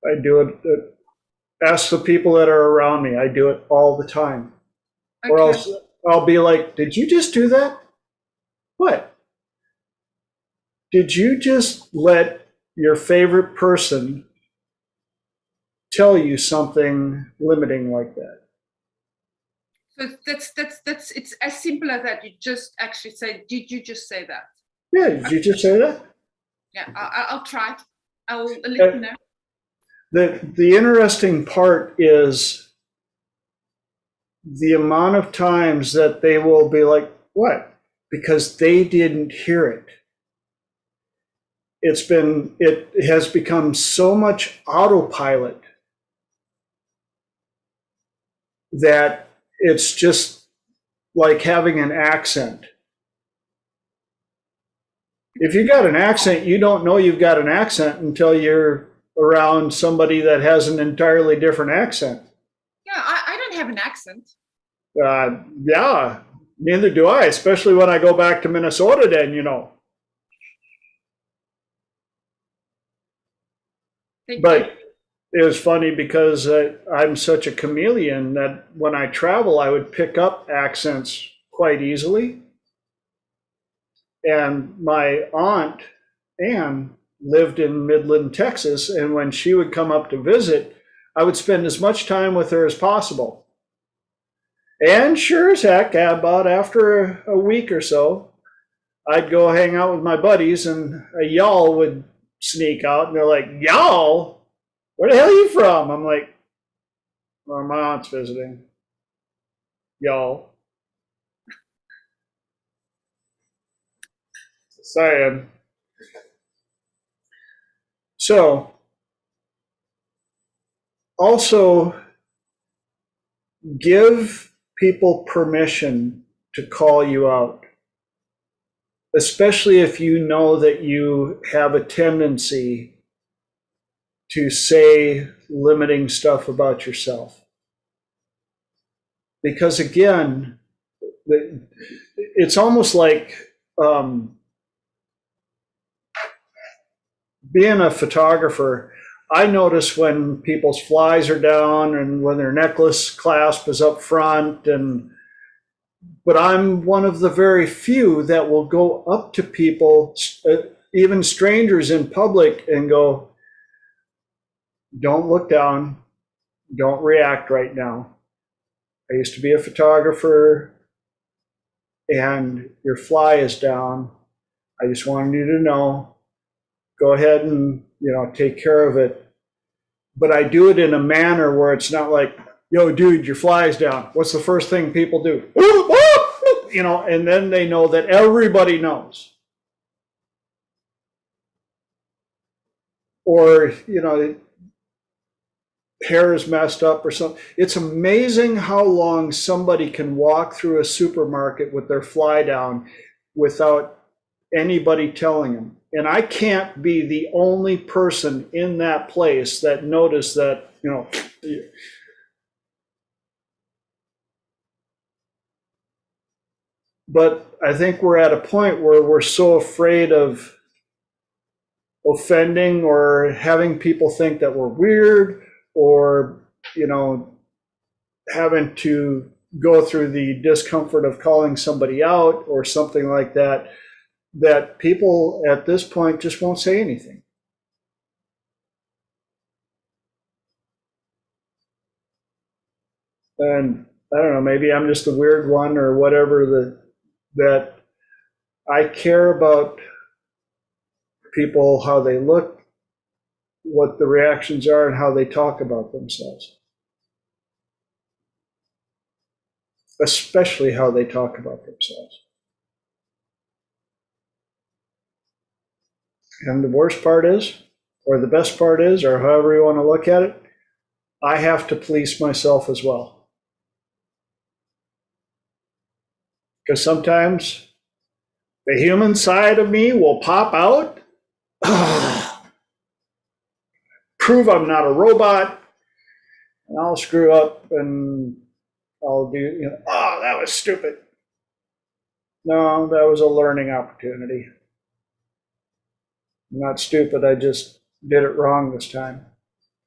I do it. Ask the people that are around me. I do it all the time. Okay. Or else I'll be like, did you just do that? What? Did you just let your favorite person tell you something limiting like that? So that's it's as simple as that. You just actually say, did you just say that? Yeah, did you just say that? Yeah, I'll try it. I'll let you know. The interesting part is the amount of times that they will be like, what? Because they didn't hear it. It has become so much autopilot that it's just like having an accent. If you got an accent, you don't know you've got an accent until you're around somebody that has an entirely different accent. Yeah, I don't have an accent. Yeah, neither do I, especially when I go back to Minnesota then, you know. But it was funny because I'm such a chameleon that when I travel, I would pick up accents quite easily. And my aunt, Anne, lived in Midland, Texas. And when she would come up to visit, I would spend as much time with her as possible. And sure as heck, about after a week or so, I'd go hang out with my buddies and a y'all would sneak out and they're like, y'all? Where the hell are you from? I'm like, well, my aunt's visiting. Y'all. Saying. So, also give people permission to call you out, especially if you know that you have a tendency to say limiting stuff about yourself. Because again, it's almost like being a photographer. I notice when people's flies are down and when their necklace clasp is up front, but I'm one of the very few that will go up to people, even strangers in public, and go, don't look down, don't react right now. I used to be a photographer and your fly is down. I just wanted you to know, go ahead and, take care of it. But I do it in a manner where it's not like, yo, dude, your fly is down. What's the first thing people do? And then they know that everybody knows. Or, hair is messed up or something. It's amazing how long somebody can walk through a supermarket with their fly down without anybody telling them. And I can't be the only person in that place that noticed that, But I think we're at a point where we're so afraid of offending or having people think that we're weird, or, having to go through the discomfort of calling somebody out or something like that, that people at this point just won't say anything. And I don't know, maybe I'm just a weird one or whatever, that I care about people, how they look, what the reactions are, and how they talk about themselves. Especially how they talk about themselves. And the worst part is, or the best part is, or however you want to look at it, I have to police myself as well. Because sometimes the human side of me will pop out, prove I'm not a robot, and I'll screw up and I'll do, oh, that was stupid. No, that was a learning opportunity. I'm not stupid, I just did it wrong this time.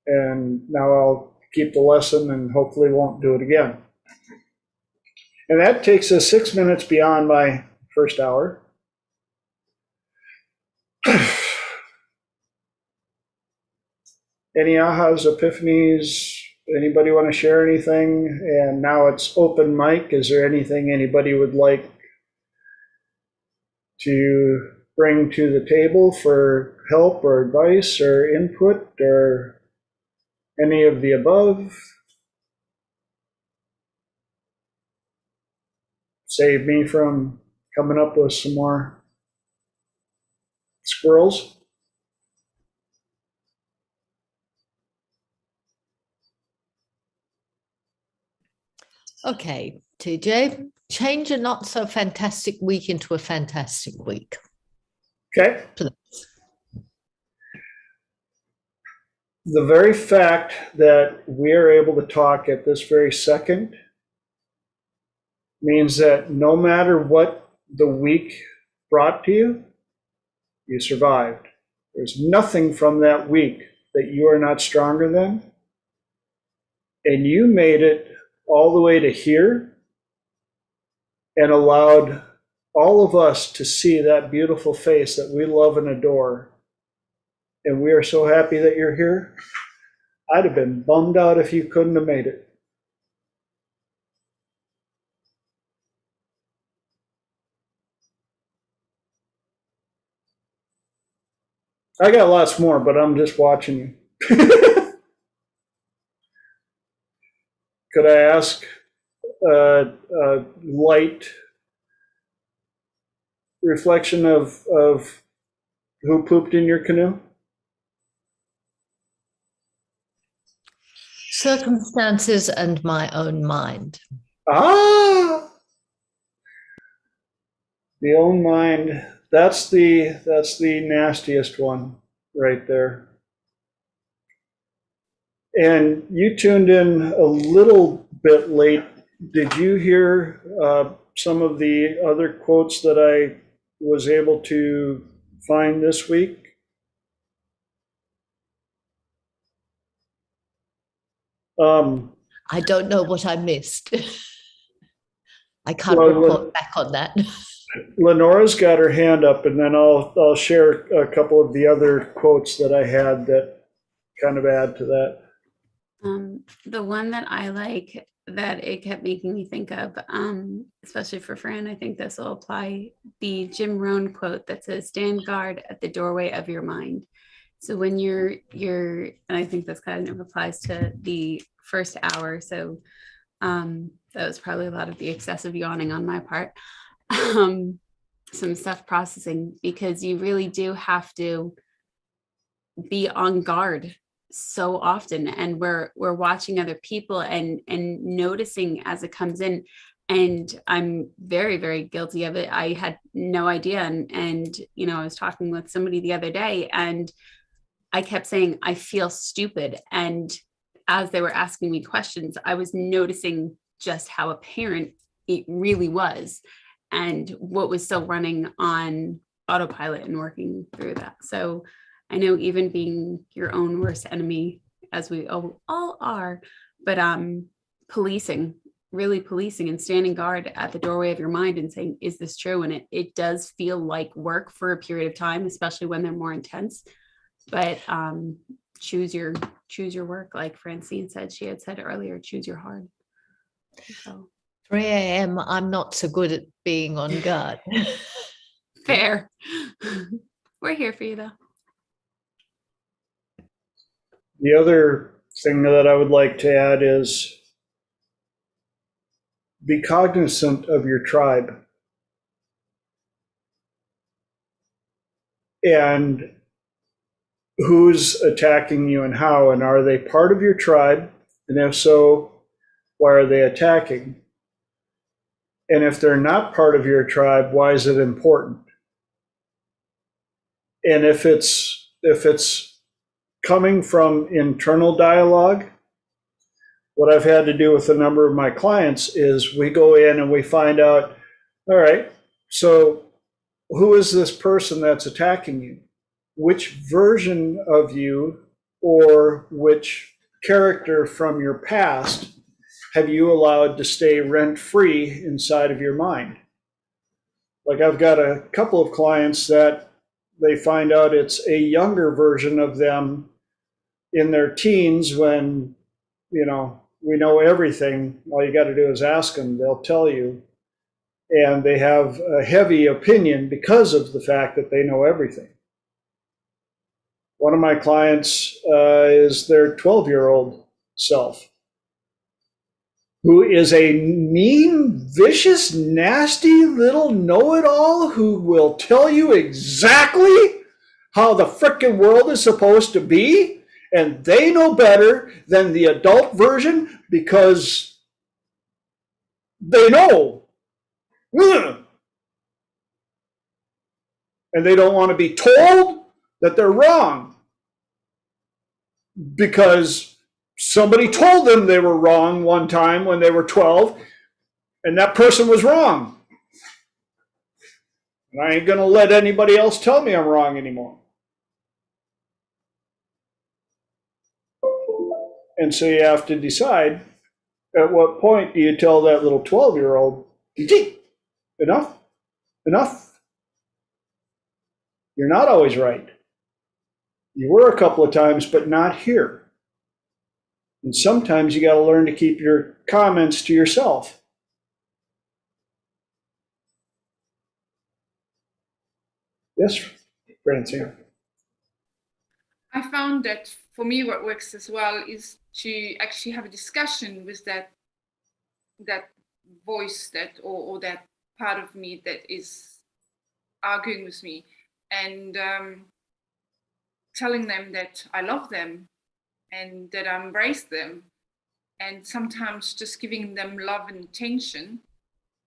And now I'll keep the lesson and hopefully won't do it again. And that takes us 6 minutes beyond my first hour. Any ahas, epiphanies? Anybody want to share anything? And now it's open mic. Is there anything anybody would like to bring to the table for help or advice or input or any of the above? Save me from coming up with some more squirrels. Okay, TJ, change a not so fantastic week into a fantastic week. Okay. Please. The very fact that we are able to talk at this very second means that no matter what the week brought to you, you survived. There's nothing from that week that you are not stronger than. And you made it all the way to here and allowed all of us to see that beautiful face that we love and adore. And we are so happy that you're here. I'd have been bummed out if you couldn't have made it. I got lots more, but I'm just watching you. Could I ask a light reflection of who pooped in your canoe? Circumstances and my own mind. Ah, the own mind. That's the nastiest one right there. And you tuned in a little bit late. Did you hear some of the other quotes that I was able to find this week? I don't know what I missed. I can't report back on that. Lenora's got her hand up, and then I'll share a couple of the other quotes that I had that kind of add to that. The one that I like that it kept making me think of, especially for Fran, I think this will apply, the Jim Rohn quote that says, "Stand guard at the doorway of your mind." So when you're, and I think this kind of applies to the first hour. So that was probably a lot of the excessive yawning on my part. Some stuff processing, because you really do have to be on guard so often, and we're watching other people and noticing as it comes in. And I'm very, very guilty of it. I had no idea. And I was talking with somebody the other day, and I kept saying, I feel stupid. And as they were asking me questions, I was noticing just how apparent it really was, and what was still running on autopilot and working through that. So I know, even being your own worst enemy, as we all are, but really policing and standing guard at the doorway of your mind and saying, is this true? And it does feel like work for a period of time, especially when they're more intense. But choose your work, like Francine said, she had said earlier, choose your hard. So 3 a.m. I'm not so good at being on guard. Fair. We're here for you, though. The other thing that I would like to add is be cognizant of your tribe. And who's attacking you and how, and are they part of your tribe? And if so, why are they attacking? And if they're not part of your tribe, why is it important? And if it's coming from internal dialogue, what I've had to do with a number of my clients is we go in and we find out, all right, so who is this person that's attacking you? Which version of you or which character from your past have you allowed to stay rent-free inside of your mind? Like I've got a couple of clients that they find out it's a younger version of them in their teens when, we know everything. All you got to do is ask them, they'll tell you. And they have a heavy opinion because of the fact that they know everything. One of my clients is their 12-year-old self, who is a mean, vicious, nasty little know-it-all who will tell you exactly how the frickin' world is supposed to be, and they know better than the adult version because they know. And they don't want to be told that they're wrong because somebody told them they were wrong one time when they were 12, and that person was wrong. And I ain't going to let anybody else tell me I'm wrong anymore. And so you have to decide, at what point do you tell that little 12-year-old, enough, enough. You're not always right. You were a couple of times, but not here. And sometimes you got to learn to keep your comments to yourself. Yes, Francine. I found that for me, what works as well is to actually have a discussion with that voice or that part of me that is arguing with me, and telling them that I love them and that I embrace them, and sometimes just giving them love and attention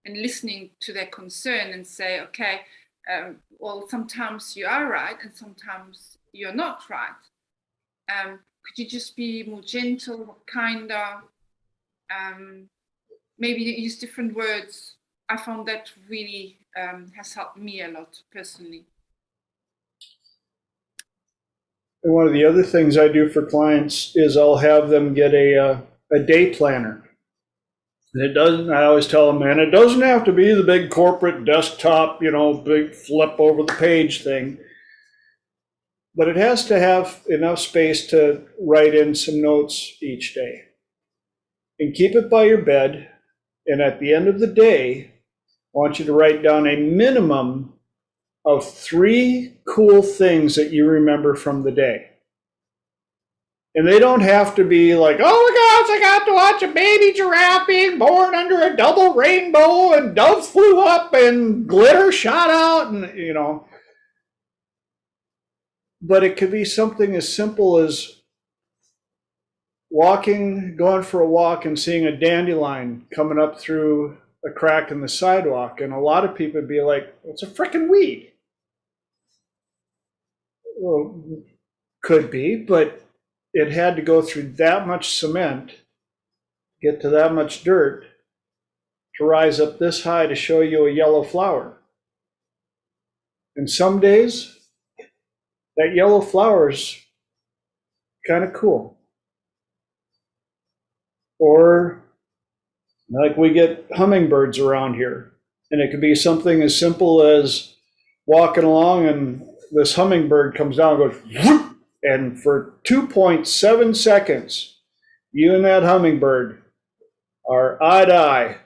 and listening to their concern and say, okay, well, sometimes you are right and sometimes you're not right. Could you just be more gentle, kinder, maybe use different words? I found that really has helped me a lot personally. And one of the other things I do for clients is I'll have them get a day planner. And it doesn't, I always tell them, man, it doesn't have to be the big corporate desktop, big flip over the page thing. But it has to have enough space to write in some notes each day. And keep it by your bed. And at the end of the day, I want you to write down a minimum of 3 cool things that you remember from the day. And they don't have to be like, oh my gosh, I got to watch a baby giraffe being born under a double rainbow and doves flew up and glitter shot out and, But it could be something as simple as going for a walk and seeing a dandelion coming up through a crack in the sidewalk. And a lot of people would be like, it's a frickin' weed. Well, could be, but it had to go through that much cement, get to that much dirt, to rise up this high to show you a yellow flower. And some days, that yellow flower's kind of cool. Or like we get hummingbirds around here, and it could be something as simple as walking along and this hummingbird comes down and goes, whoop, and for 2.7 seconds, you and that hummingbird are eye to eye,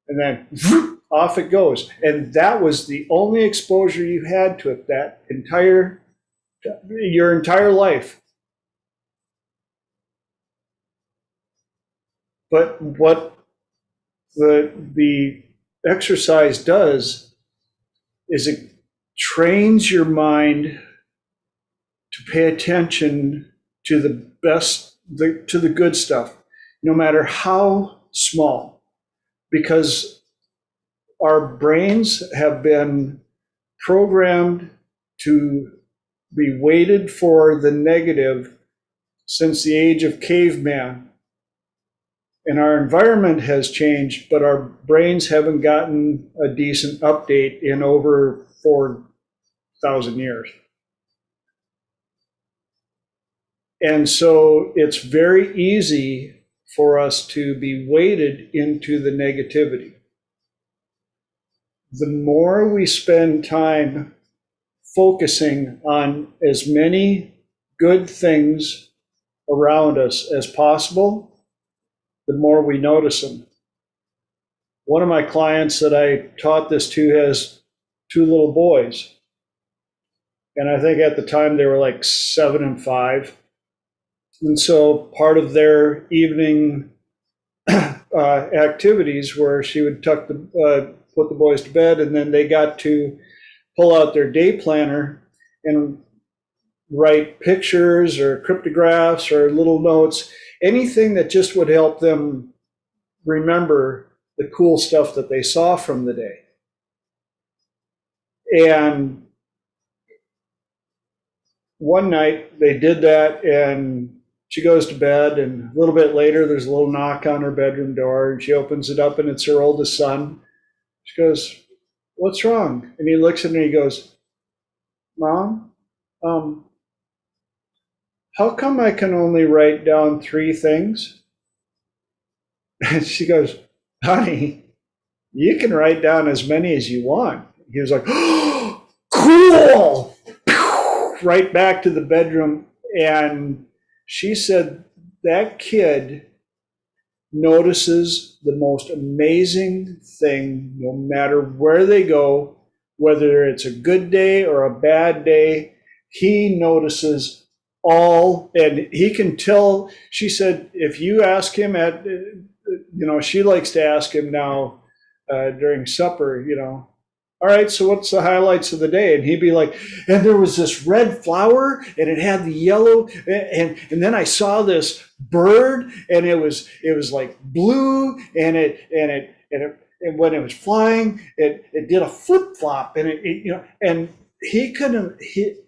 and then whoop, off it goes. And that was the only exposure you had to it your entire life. But what the exercise does is it trains your mind to pay attention to the best, to the good stuff, no matter how small, because our brains have been programmed to be weighted for the negative since the age of caveman. And our environment has changed, but our brains haven't gotten a decent update in over 4,000 years. And so it's very easy for us to be weighted into the negativity. The more we spend time focusing on as many good things around us as possible, the more we notice them. One of my clients that I taught this to has 2 little boys. And I think at the time they were like 7 and 5. And so part of their evening activities were she would put the boys to bed, and then they got to pull out their day planner and write pictures or cryptographs or little notes, anything that just would help them remember the cool stuff that they saw from the day. And one night they did that, and she goes to bed, and a little bit later there's a little knock on her bedroom door, and she opens it up, and it's her oldest son. She goes, "What's wrong?" And he looks at her and he goes, "Mom, how come I can only write down 3 things?" And she goes, "Honey, you can write down as many as you want." He was like, "Oh, cool!" Right back to the bedroom. And she said that kid notices the most amazing thing no matter where they go, whether it's a good day or a bad day. He notices all, and he can tell. She said if you ask him she likes to ask him now during supper, "All right, so what's the highlights of the day?" And he'd be like, "And there was this red flower, and it had the yellow, and then I saw this bird, and it was like blue, and when it was flying, it did a flip flop, and and he couldn't.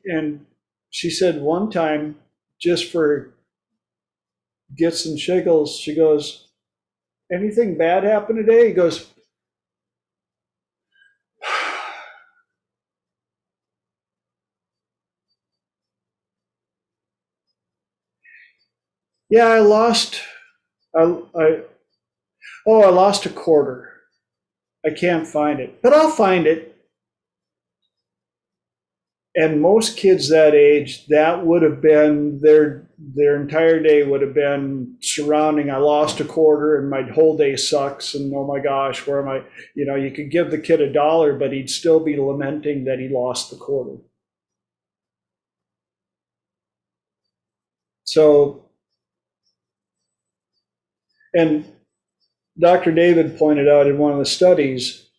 And she said one time, just for gets and shiggles, she goes, "Anything bad happen today?" He goes, "Yeah, I lost. I lost a quarter. I can't find it, but I'll find it." And most kids that age, that would have been their entire day would have been surrounding, "I lost a quarter and my whole day sucks, and oh my gosh, where am I?" You could give the kid $1, but he'd still be lamenting that he lost the quarter. So, and Dr. David pointed out in one of the studies,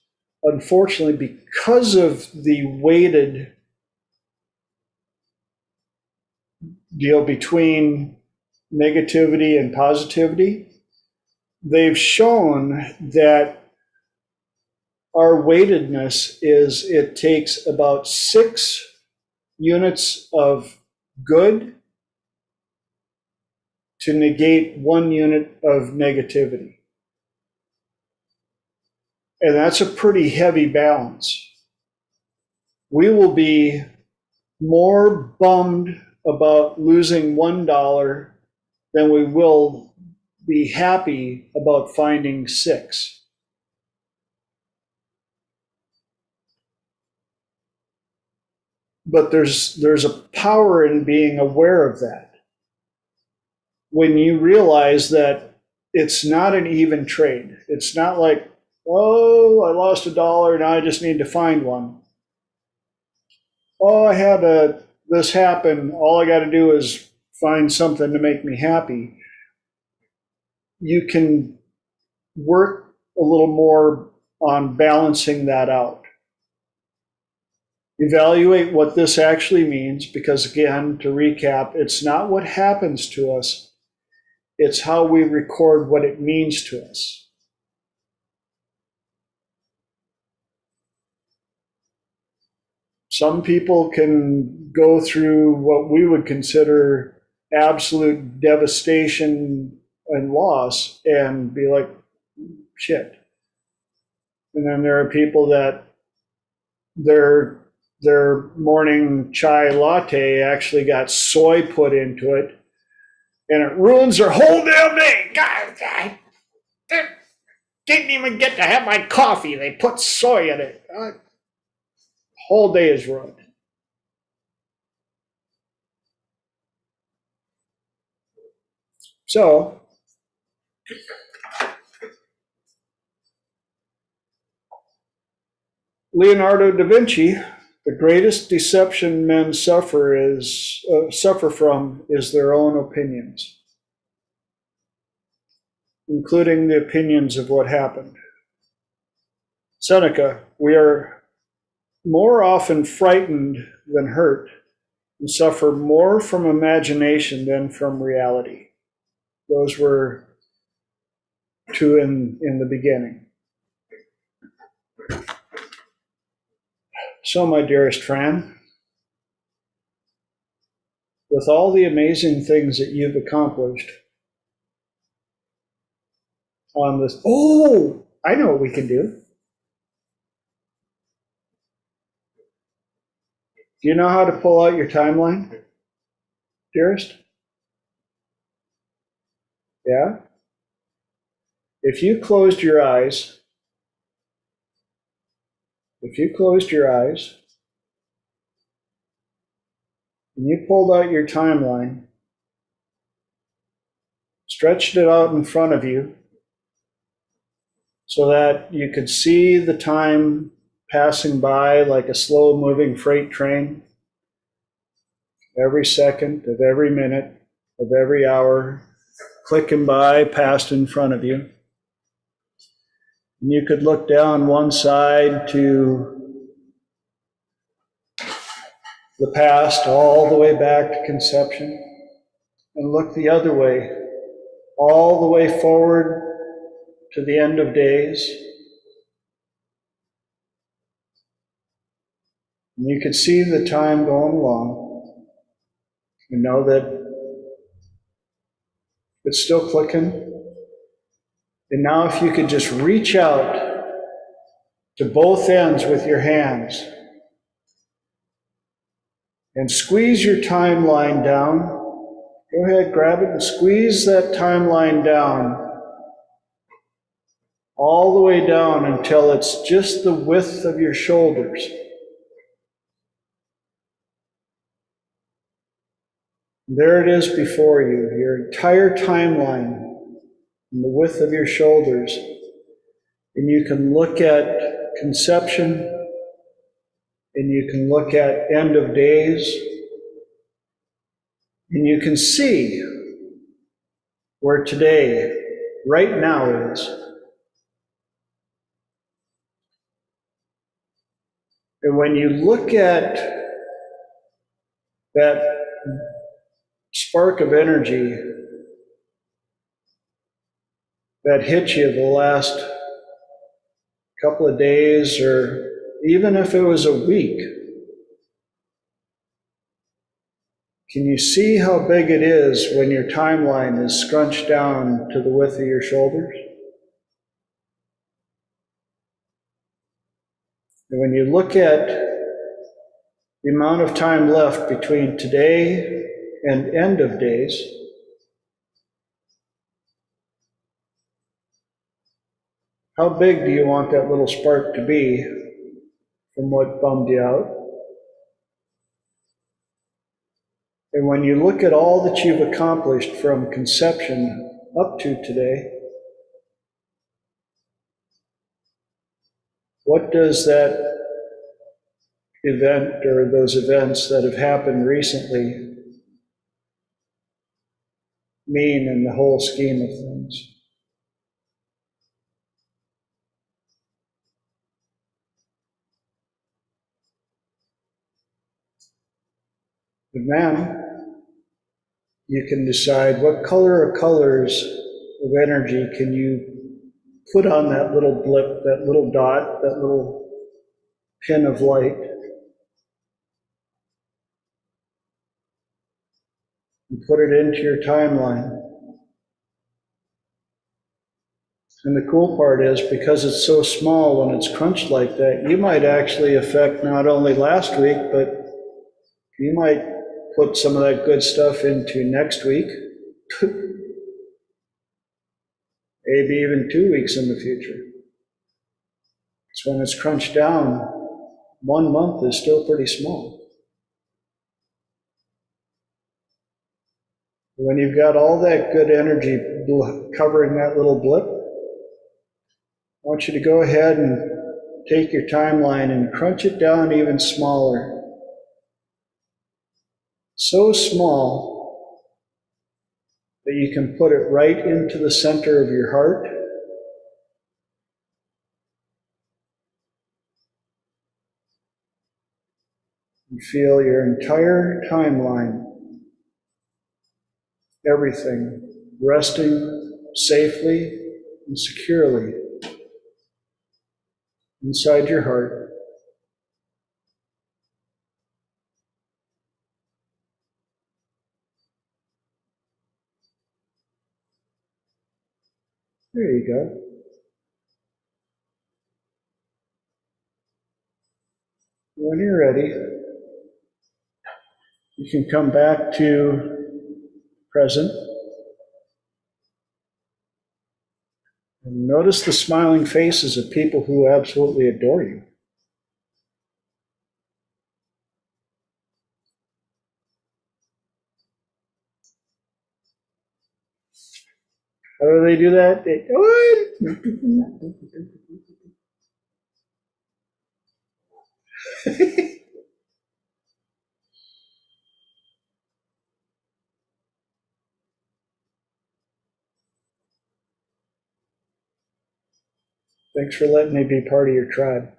unfortunately, because of the weighted deal between negativity and positivity, they've shown that our weightedness it takes about 6 units of good to negate 1 unit of negativity. And that's a pretty heavy balance. We will be more bummed about losing $1 than we will be happy about finding 6. But there's a power in being aware of that. When you realize that it's not an even trade. It's not like, "Oh, I lost $1, now I just need to find one." "Oh, I had this happen, all I got to do is find something to make me happy." You can work a little more on balancing that out. Evaluate what this actually means, because again, to recap, it's not what happens to us, it's how we record what it means to us. Some people can go through what we would consider absolute devastation and loss and be like, shit. And then there are people that their morning chai latte actually got soy put into it, and it ruins their whole damn day. God, I didn't even get to have my coffee. They put soy in it. Whole day is ruined. So, Leonardo da Vinci, the greatest deception men suffer from is their own opinions, including the opinions of what happened. Seneca, we are more often frightened than hurt, and suffer more from imagination than from reality. Those were two in the beginning. So, my dearest Fran, with all the amazing things that you've accomplished on this, I know what we can do. Do you know how to pull out your timeline, dearest? Yeah? If you closed your eyes, and you pulled out your timeline, stretched it out in front of you so that you could see the time passing by like a slow-moving freight train, every second of every minute of every hour, clicking by past in front of you. And you could look down one side to the past all the way back to conception, and look the other way, all the way forward to the end of days. And you could see the time going along and know that it's still clicking. And now if you could just reach out to both ends with your hands and squeeze your timeline down. Go ahead, grab it and squeeze that timeline down all the way down until it's just the width of your shoulders. There it is before you, your entire timeline and the width of your shoulders. And you can look at conception, and you can look at end of days, and you can see where today, right now is. And when you look at that spark of energy that hit you the last couple of days, or even if it was a week, can you see how big it is when your timeline is scrunched down to the width of your shoulders? And when you look at the amount of time left between today and end of days, how big do you want that little spark to be from what bummed you out? And when you look at all that you've accomplished from conception up to today, what does that event or those events that have happened recently mean in the whole scheme of things? And then you can decide what color or colors of energy can you put on that little blip, that little dot, that little pin of light, and put it into your timeline. And the cool part is, because it's so small when it's crunched like that, you might actually affect not only last week, but you might put some of that good stuff into next week, maybe even 2 weeks in the future. So when it's crunched down, 1 month is still pretty small. When you've got all that good energy covering that little blip, I want you to go ahead and take your timeline and crunch it down even smaller. So small that you can put it right into the center of your heart. And feel your entire timeline, everything, resting safely and securely inside your heart. There you go. When you're ready, you can come back to present and notice the smiling faces of people who absolutely adore you. How do they do that? Thanks for letting me be part of your tribe.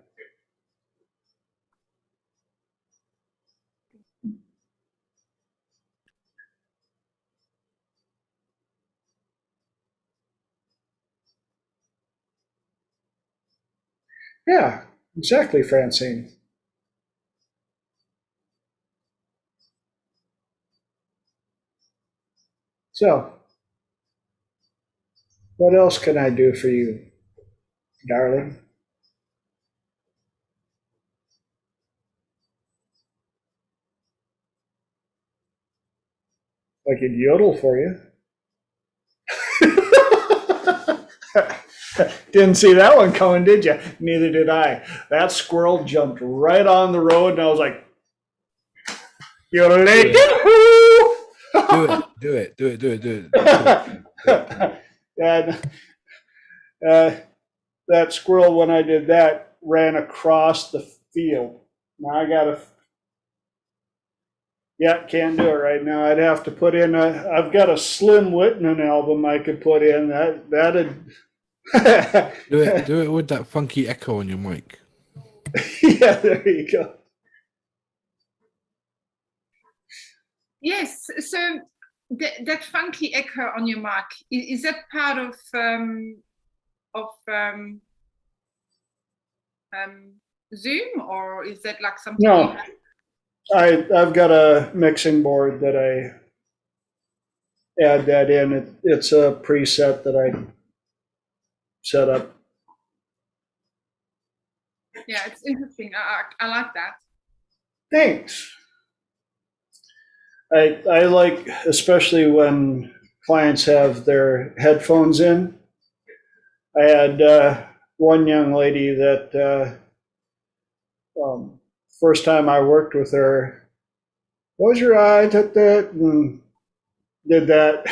Yeah, exactly, Francine. So, what else can I do for you, darling? I could yodel for you. Didn't see that one coming, did you? Neither did I. That squirrel jumped right on the road, and I was like, yodeling. Do it. And that squirrel, when I did that, ran across the field. Now I gotta, yeah, can't do it right now. I'd have to put in I've got a Slim Whitman album I could put in. That'd. Do it with that funky echo on your mic. Yeah, there you go. Yes, so that funky echo on your mic, is that part of Zoom, or is that like something? No, I've got a mixing board that I add that in. It's a preset that I set up. Yeah, it's interesting. I like that. Thanks. I like, especially when clients have their headphones in. I had one young lady that first time I worked with her, close your eyes at that, and did that.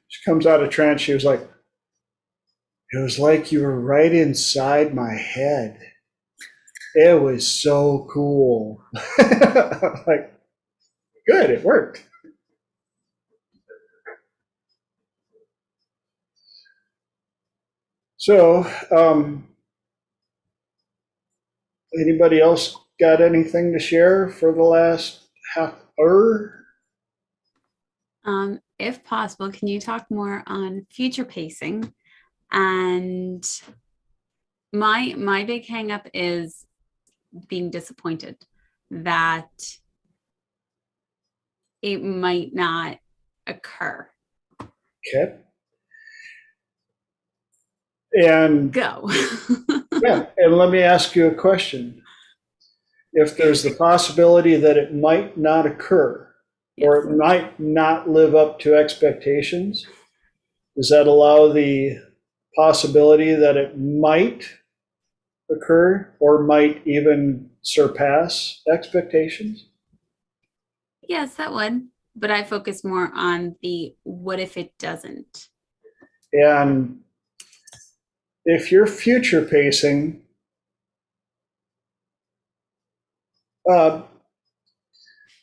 She comes out of trance. She was like, it was like you were right inside my head. It was so cool. Like, good, it worked. So, anybody else got anything to share for the last half hour? If possible, can you talk more on future pacing? And my big hang up is being disappointed that it might not occur. Okay. And Go. yeah, and let me ask you a question. If there's the possibility that it might not occur, or Yes. it might not live up to expectations, does that allow the possibility that it might occur or might even surpass expectations? Yes, that would. But I focus more on the what if it doesn't? And if you're future pacing,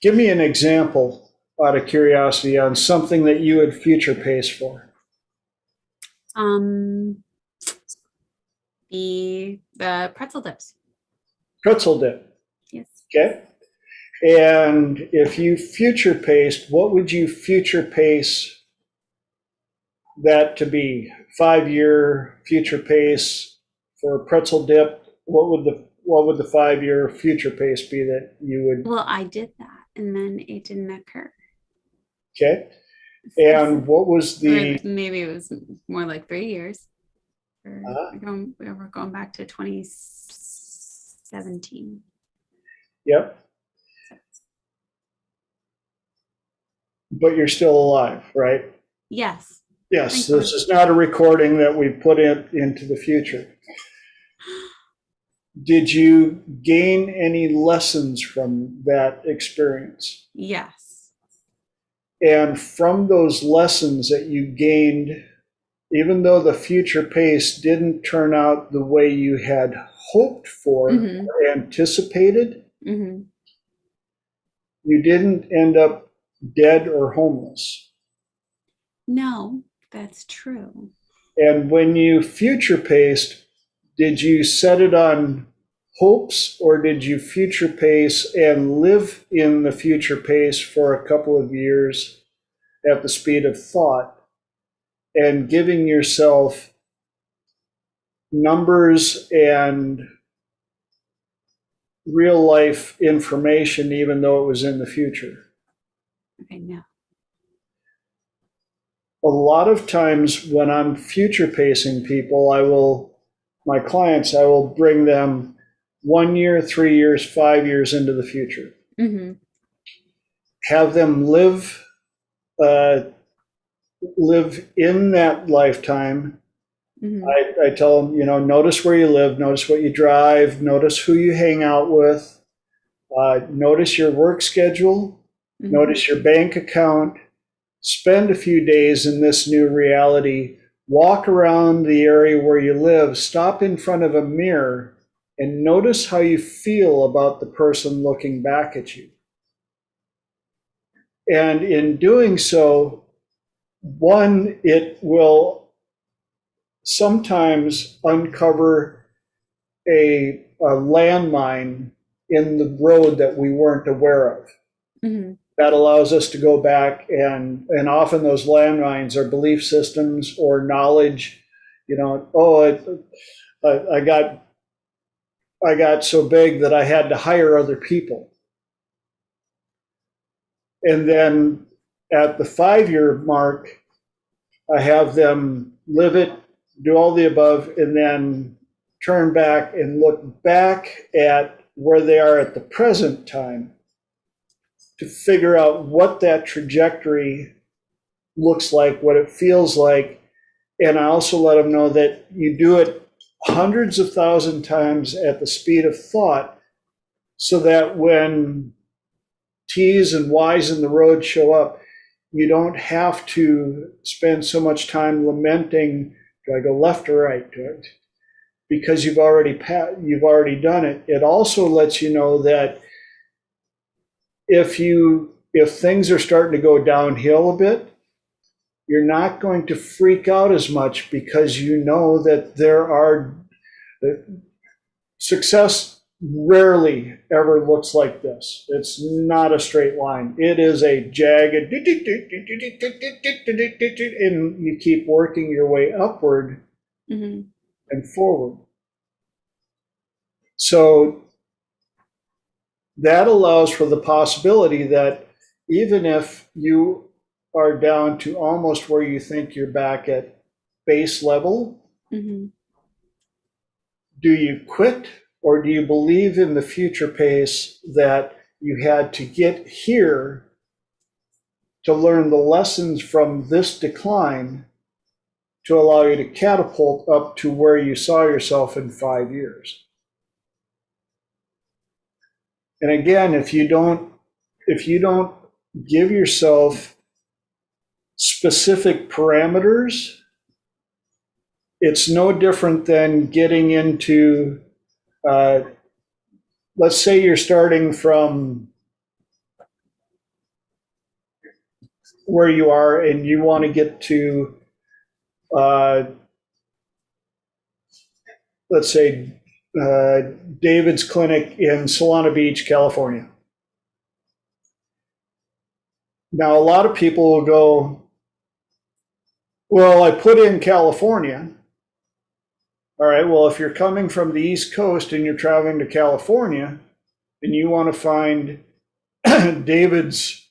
give me an example out of curiosity on something that you would future pace for. The pretzel dips. Pretzel dip, Yes. okay? And if you future paced, what would you future pace that to be? 5-year future pace for a pretzel dip? What would the 5-year future pace be that you would? Well, I did that and then it didn't occur. Okay. And what was the? Or maybe it was more like 3 years. We're going back to 2017. Yep. But you're still alive, right? Yes. Yes, this is not a recording that we put into the future. Did you gain any lessons from that experience? Yes. And from those lessons that you gained, even though the future pace didn't turn out the way you had hoped for or anticipated, you didn't end up dead or homeless. No, that's true. And when you future paced, did you set it on hopes or did you future pace and live in the future pace for a couple of years at the speed of thought and giving yourself numbers and real life information even though it was in the future? Okay, no. A lot of times when I'm future pacing people, my clients, I will bring them 1 year, 3 years, 5 years into the future. Have them live in that lifetime. I tell them, notice where you live, notice what you drive, notice who you hang out with, notice your work schedule, notice your bank account. Spend a few days in this new reality, walk around the area where you live, stop in front of a mirror, and notice how you feel about the person looking back at you. And in doing so, one, it will sometimes uncover a landmine in the road that we weren't aware of. That allows us to go back and often those landmines are belief systems or knowledge. I got so big that I had to hire other people. And then at the 5-year mark, I have them live it, do all the above, and then turn back and look back at where they are at the present time to figure out what that trajectory looks like, what it feels like. And I also let them know that you do it hundreds of thousand times at the speed of thought so that when T's and Y's in the road show up, you don't have to spend so much time lamenting, do I go left or right? Because you've already done it. It also lets you know that if things are starting to go downhill a bit, you're not going to freak out as much because you know that success rarely ever looks like this. It's not a straight line. It is a jagged, and you keep working your way upward Mm-hmm. and forward. So that allows for the possibility that even if you are down to almost where you think you're back at base level, Mm-hmm. do you quit, or do you believe in the future pace that you had to get here to learn the lessons from this decline to allow you to catapult up to where you saw yourself in 5 years? And again, if you don't give yourself specific parameters, it's no different than getting into, let's say you're starting from where you are and you want to get to, let's say, David's clinic in Solana Beach, California. Now, a lot of people will go, well, I put in California. All right, well, if you're coming from the East Coast and you're traveling to California and you want to find David's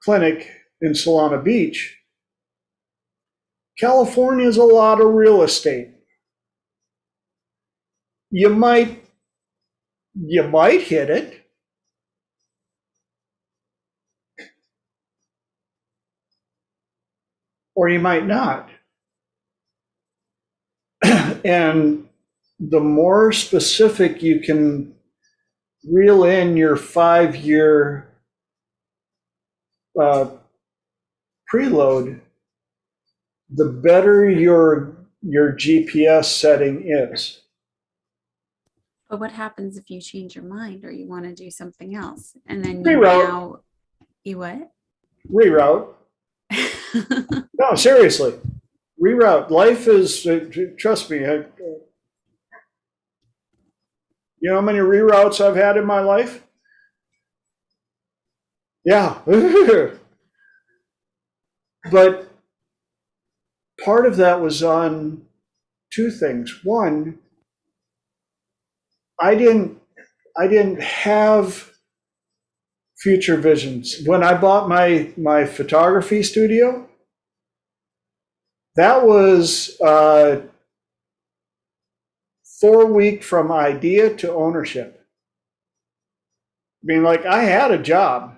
clinic in Solana Beach, California is a lot of real estate. You might hit it. Or you might not. And the more specific you can reel in your 5-year preload, the better your GPS setting is. But what happens if you change your mind or you want to do something else? And then Reroute. You what? Reroute. No, seriously. Reroute. Life is, trust me, you know how many reroutes I've had in my life? Yeah. But part of that was on two things. One, I didn't have future visions. When I bought my photography studio, that was 4 weeks from idea to ownership. I mean, like, I had a job.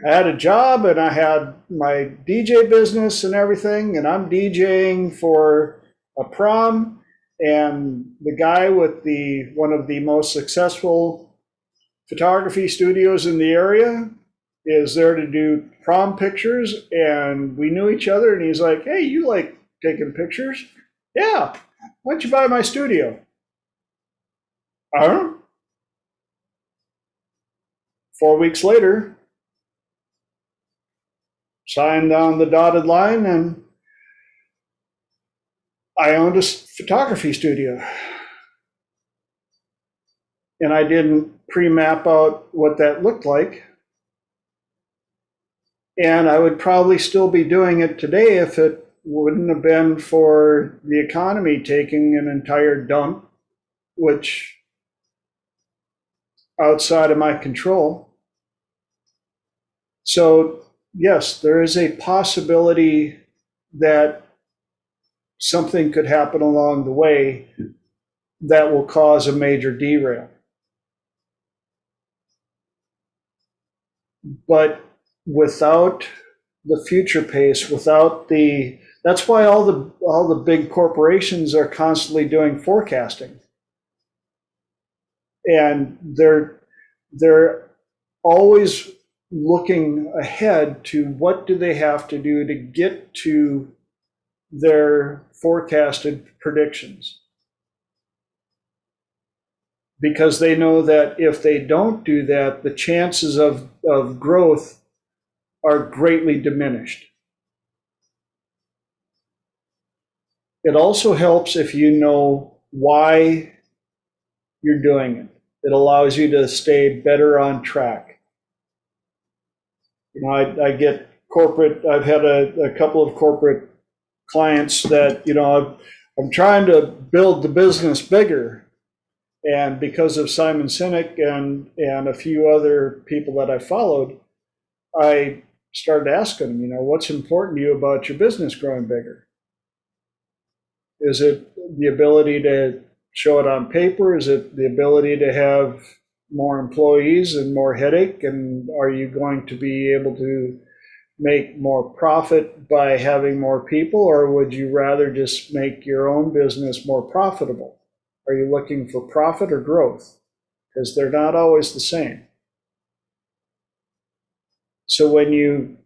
I had a job and I had my DJ business and everything, and I'm DJing for a prom, and the guy with one of the most successful photography studios in the area is there to do prom pictures, and we knew each other, and he's like, hey, you like taking pictures? Yeah, why don't you buy my studio? I don't know. 4 weeks later, signed on the dotted line, and I owned a photography studio. And I didn't pre-map out what that looked like. And I would probably still be doing it today if it wouldn't have been for the economy taking an entire dump, which outside of my control. So yes, there is a possibility that something could happen along the way that will cause a major derail. But without the future pace, that's why all the big corporations are constantly doing forecasting. And they're always looking ahead to what do they have to do to get to their forecasted predictions. Because they know that if they don't do that, the chances of growth are greatly diminished. It also helps if you know why you're doing it. It allows you to stay better on track. You know, I get corporate, I've had a couple of corporate clients that, you know, I'm trying to build the business bigger. And because of Simon Sinek and a few other people that I followed, I started asking them, you know, what's important to you about your business growing bigger? Is it the ability to show it on paper? Is it the ability to have more employees and more headache? And are you going to be able to make more profit by having more people, or would you rather just make your own business more profitable? Are you looking for profit or growth? Because they're not always the same. So when you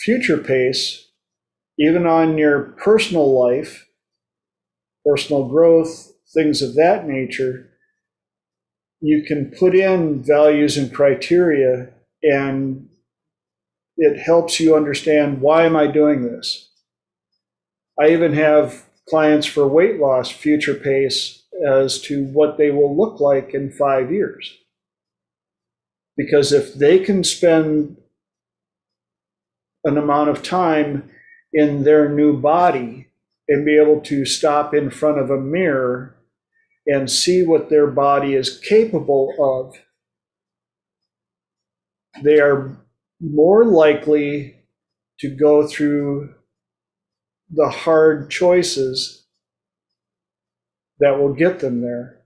future pace, even on your personal life, personal growth, things of that nature, you can put in values and criteria, and it helps you understand, why am I doing this? I even have clients for weight loss future pace as to what they will look like in 5 years. Because if they can spend an amount of time in their new body and be able to stop in front of a mirror and see what their body is capable of, they are more likely to go through the hard choices that will get them there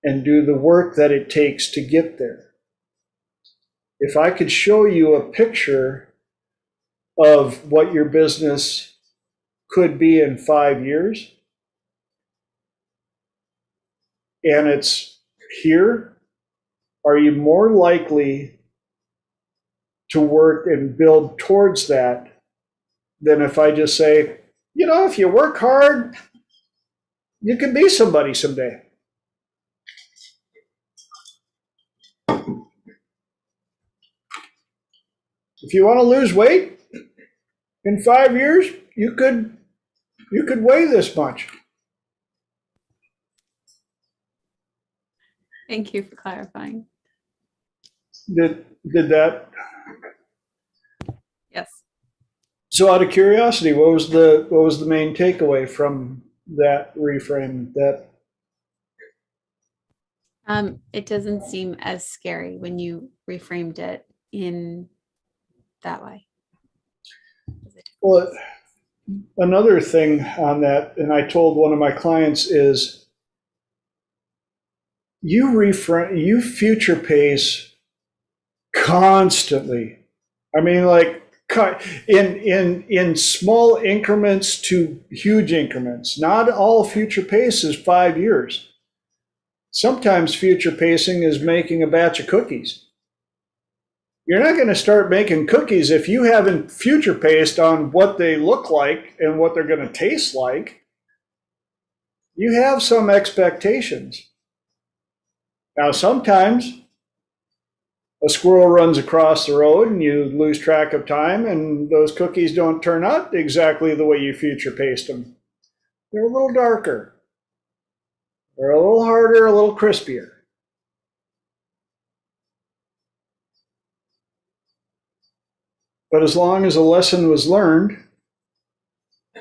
and do the work that it takes to get there. If I could show you a picture of what your business could be in 5 years, and it's here, are you more likely to work and build towards that than if I just say, you know, if you work hard, you can be somebody someday? If you want to lose weight in 5 years, you could weigh this much. Thank you for clarifying. Did that? Yes. So out of curiosity, what was the main takeaway from that reframe? That it doesn't seem as scary when you reframed it in that way. Well, another thing on that, and I told one of my clients, is you future pace constantly. I mean, like in small increments to huge increments. Not all future pace is 5 years. Sometimes future pacing is making a batch of cookies. You're not going to start making cookies if you haven't future paced on what they look like and what they're going to taste like. You have some expectations. Now, sometimes a squirrel runs across the road and you lose track of time, and those cookies don't turn out exactly the way you future paced them. They're a little darker. They're a little harder, a little crispier. But as long as a lesson was learned,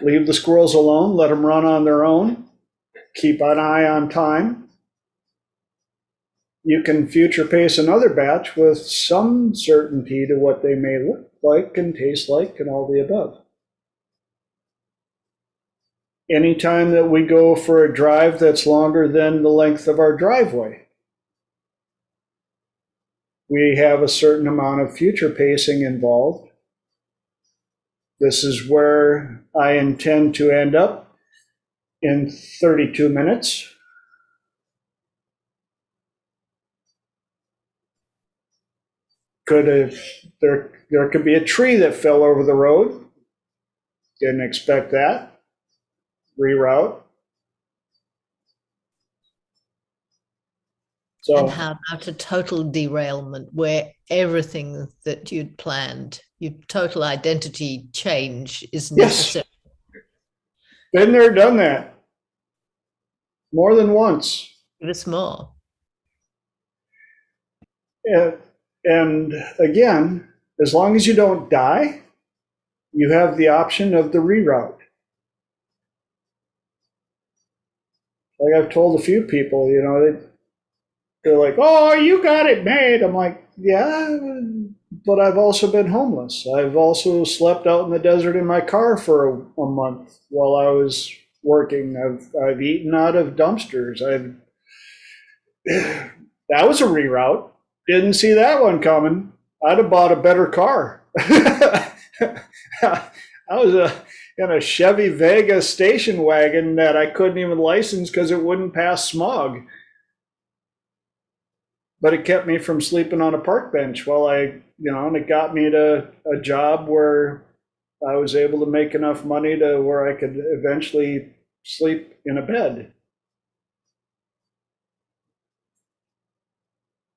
leave the squirrels alone, let them run on their own, keep an eye on time. You can future pace another batch with some certainty to what they may look like and taste like and all the above. Anytime that we go for a drive that's longer than the length of our driveway, we have a certain amount of future pacing involved. This is where I intend to end up in 32 minutes. There could be a tree that fell over the road. Didn't expect that. Reroute. So, And how about a total derailment where everything that you'd planned, your total identity change is necessary? Yes. Been there, done that. More than once. Give us more. And again, as long as you don't die, you have the option of the reroute. Like I've told a few people, they're like, "Oh, you got it made." I'm like, "Yeah, but I've also been homeless. I've also slept out in the desert in my car for a month while I was working. I've eaten out of dumpsters. That was a reroute. Didn't see that one coming. I'd have bought a better car." I was in a Chevy Vega station wagon that I couldn't even license because it wouldn't pass smog. But it kept me from sleeping on a park bench and it got me to a job where I was able to make enough money to where I could eventually sleep in a bed.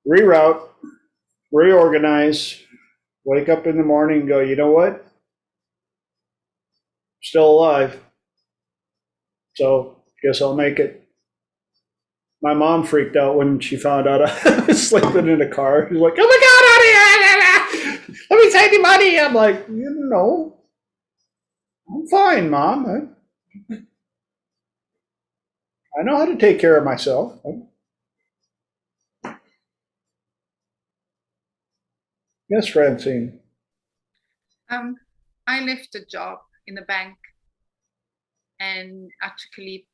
Reroute, reorganize, wake up in the morning and go, you know what? Still alive. So guess I'll make it. My mom freaked out when she found out I was sleeping in a car. She's like, "Oh my God, honey, let me save you money." I'm like, "No, I'm fine, Mom. I know how to take care of myself." Yes, Francine. I left a job in the bank, and actually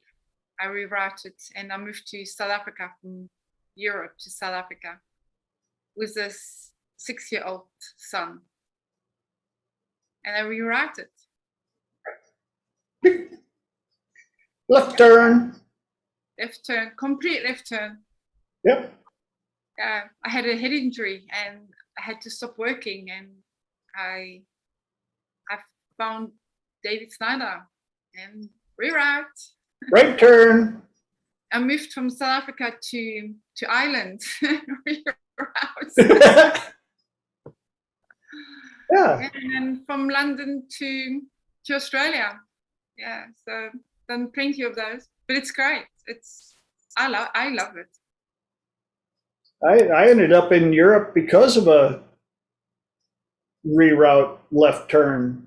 I rerouted and I moved to South Africa, from Europe to South Africa, with this 6-year-old son. And I rerouted. Left turn. Left turn, complete left turn. Yep. I had a head injury and I had to stop working, and I found David Snyder and reroute. Right turn. I moved from South Africa to Ireland. Reroutes. Yeah. And from London to Australia. Yeah, so done plenty of those, but it's great. I love it. I ended up in Europe because of a reroute left turn.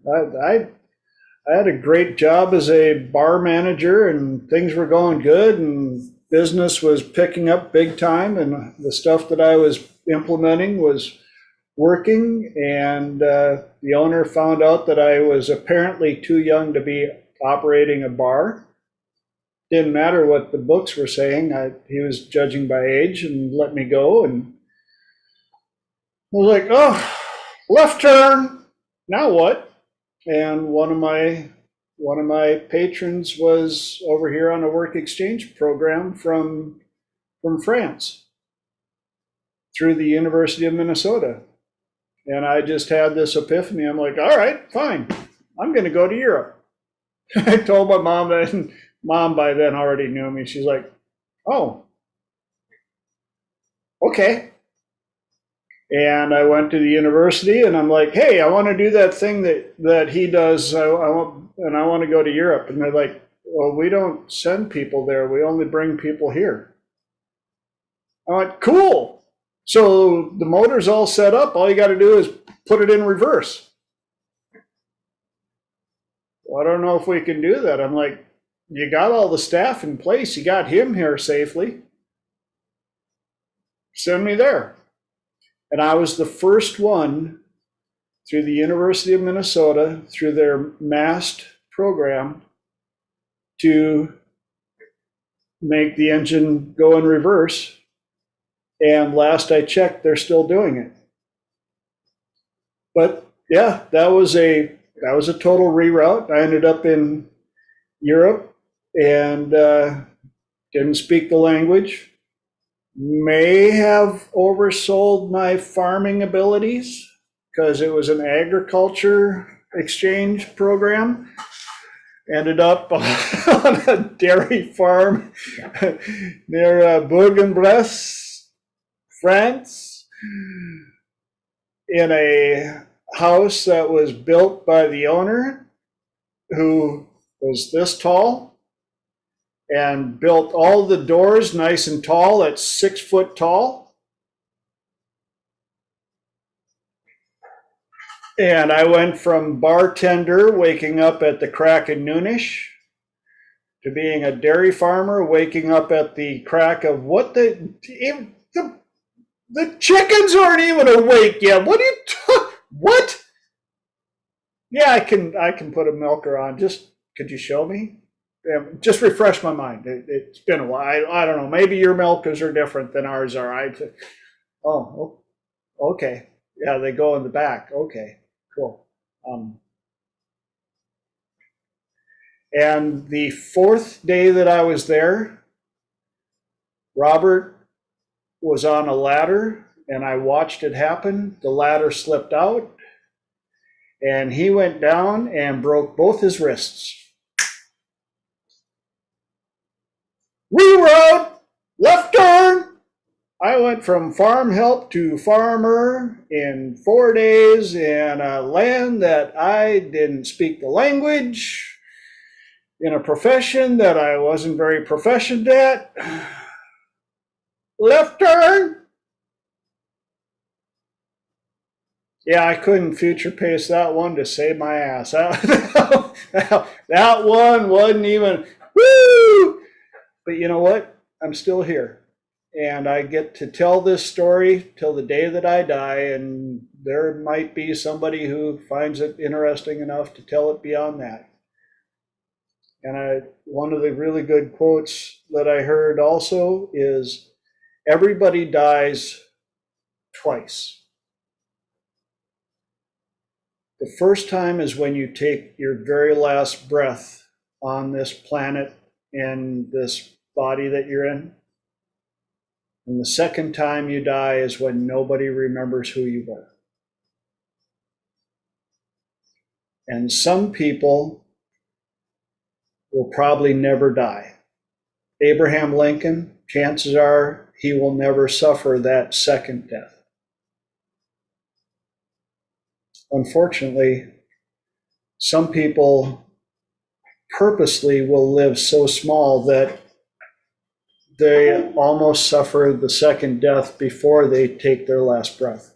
I had a great job as a bar manager, and things were going good, and business was picking up big time, and the stuff that I was implementing was working. And the owner found out that I was apparently too young to be operating a bar. Didn't matter what the books were saying. He was judging by age and let me go. And I was like, "Oh, left turn. Now what?" And one of my patrons was over here on a work exchange program from France through the University of Minnesota. And I just had this epiphany. I'm like, "All right, fine. I'm going to go to Europe." I told my mom that, and Mom by then already knew me. She's like, "Oh, okay." And I went to the university, and I'm like, "Hey, I want to do that thing that he does. I want to go to Europe." And they're like, "Well, we don't send people there. We only bring people here." I went, "Cool. So the motor's all set up. All you got to do is put it in reverse." "Well, I don't know if we can do that." I'm like, "You got all the staff in place. You got him here safely. Send me there." And I was the first one through the University of Minnesota, through their MAST program, to make the engine go in reverse. And last I checked, they're still doing it. But yeah, that was a total reroute. I ended up in Europe and didn't speak the language. May have oversold my farming abilities because it was an agriculture exchange program. Ended up on a dairy farm near Bourg-en-Bresse, France, in a house that was built by the owner, who was this tall and built all the doors nice and tall at 6 foot tall. And I went from bartender waking up at the crack of noonish to being a dairy farmer waking up at the crack of the chickens aren't even awake yet. What are you what? Yeah, I can put a milker on. Could you show me? Just refresh my mind. It's been a while. I don't know. Maybe your milkers are different than ours are. Oh, okay. Yeah, they go in the back. Okay, cool. And the 4th day that I was there, Robert was on a ladder and I watched it happen. The ladder slipped out and he went down and broke both his wrists. Reroute, left turn. I went from farm help to farmer in 4 days in a land that I didn't speak the language, in a profession that I wasn't very proficient at. Left turn. Yeah, I couldn't future pace that one to save my ass. That one wasn't even, woo! But you know what? I'm still here. And I get to tell this story till the day that I die, and there might be somebody who finds it interesting enough to tell it beyond that. And one of the really good quotes that I heard also is, everybody dies twice. The first time is when you take your very last breath on this planet and this body that you're in. And the second time you die is when nobody remembers who you were. And some people will probably never die. Abraham Lincoln, chances are he will never suffer that second death. Unfortunately, some people purposely will live so small that they almost suffer the second death before they take their last breath.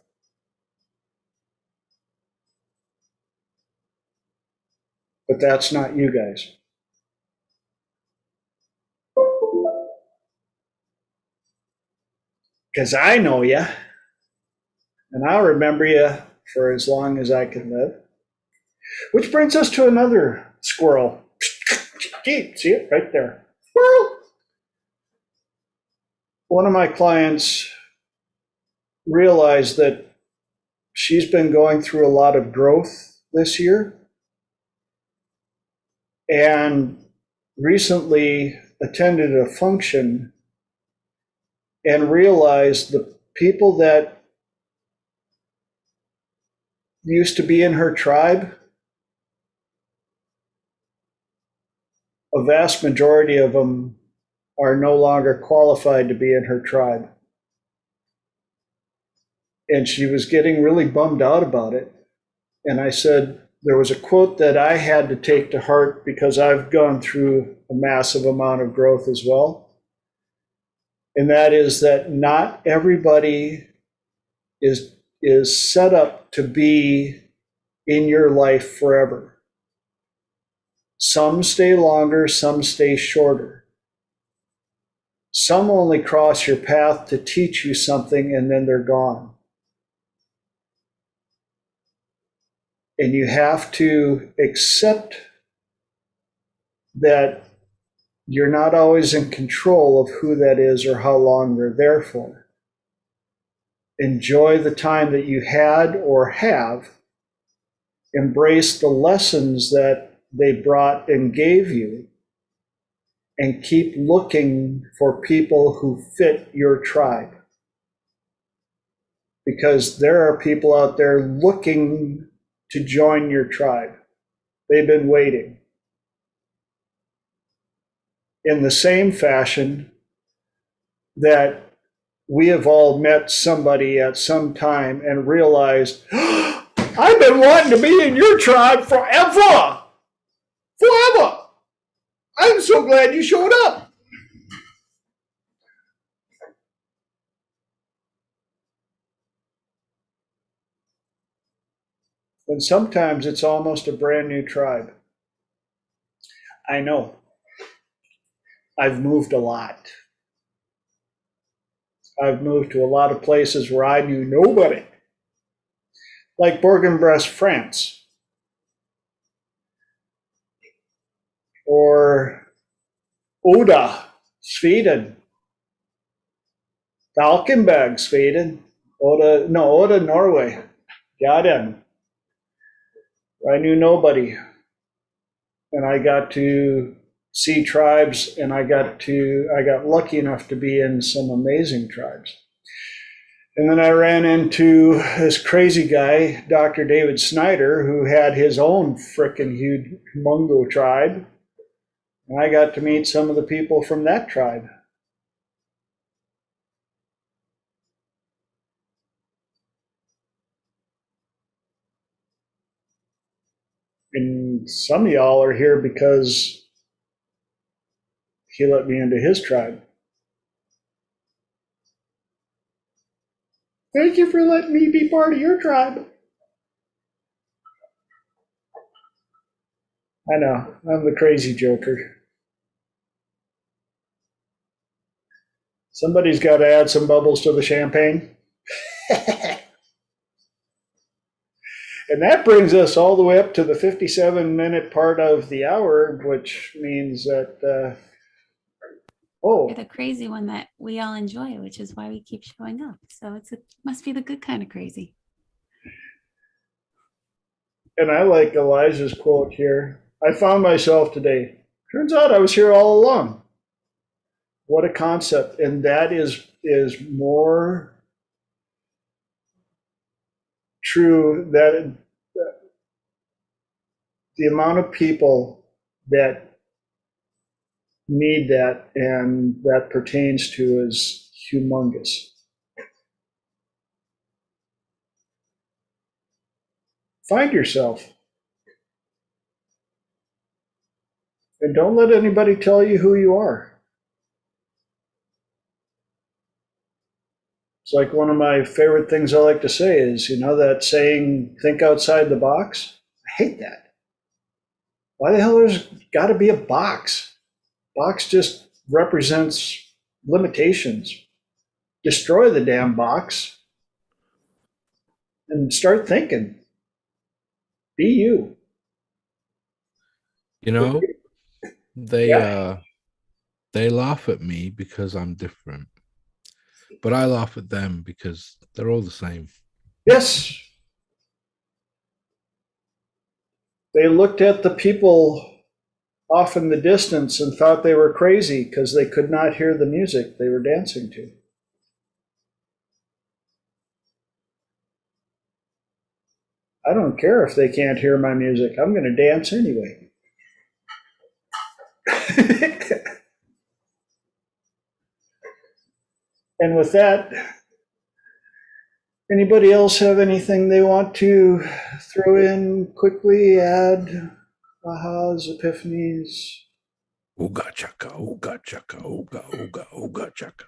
But that's not you guys. Because I know you, and I'll remember you for as long as I can live. Which brings us to another squirrel. See it right there. Squirrel. One of my clients realized that she's been going through a lot of growth this year, and recently attended a function and realized the people that used to be in her tribe, a vast majority of them are no longer qualified to be in her tribe. And she was getting really bummed out about it. And I said, there was a quote that I had to take to heart because I've gone through a massive amount of growth as well. And that is that not everybody is set up to be in your life forever. Some stay longer, some stay shorter. Some only cross your path to teach you something and then they're gone. And you have to accept that you're not always in control of who that is or how long they're there for. Enjoy the time that you had or have. Embrace the lessons that they brought and gave you. And keep looking for people who fit your tribe. Because there are people out there looking to join your tribe. They've been waiting. In the same fashion that we have all met somebody at some time and realized, I've been wanting to be in your tribe forever. Forever. I'm so glad you showed up. And sometimes it's almost a brand new tribe. I know. I've moved a lot. I've moved to a lot of places where I knew nobody. Like Bourg-en-Bresse, France. Or Oda, Sweden. Falkenberg, Sweden. Oda, Norway. Got in. I knew nobody. And I got to see tribes, and I got lucky enough to be in some amazing tribes. And then I ran into this crazy guy, Dr. David Snyder, who had his own frickin' huge Mungo tribe. And I got to meet some of the people from that tribe. And some of y'all are here because he let me into his tribe. Thank you for letting me be part of your tribe. I know, I'm the crazy joker. Somebody's got to add some bubbles to the champagne. And that brings us all the way up to the 57-minute part of the hour, which means that, You're the crazy one that we all enjoy, which is why we keep showing up. So it must be the good kind of crazy. And I like Elijah's quote here. I found myself today. Turns out I was here all along. What a concept. And that is more true that the amount of people that need that and that pertains to is humongous. Find yourself. And don't let anybody tell you who you are. It's like one of my favorite things I like to say is, that saying, think outside the box. I hate that. Why the hell there's got to be a box? Box just represents limitations. Destroy the damn box and start thinking. Be you. They laugh at me because I'm different. But I laugh at them because they're all the same. Yes. They looked at the people off in the distance and thought they were crazy because they could not hear the music they were dancing to. I don't care if they can't hear my music. I'm going to dance anyway. And with that, anybody else have anything they want to throw in quickly, add, ahas, epiphanies? Ooga chaka, ooga chaka, ooga, ooga, ooga chaka.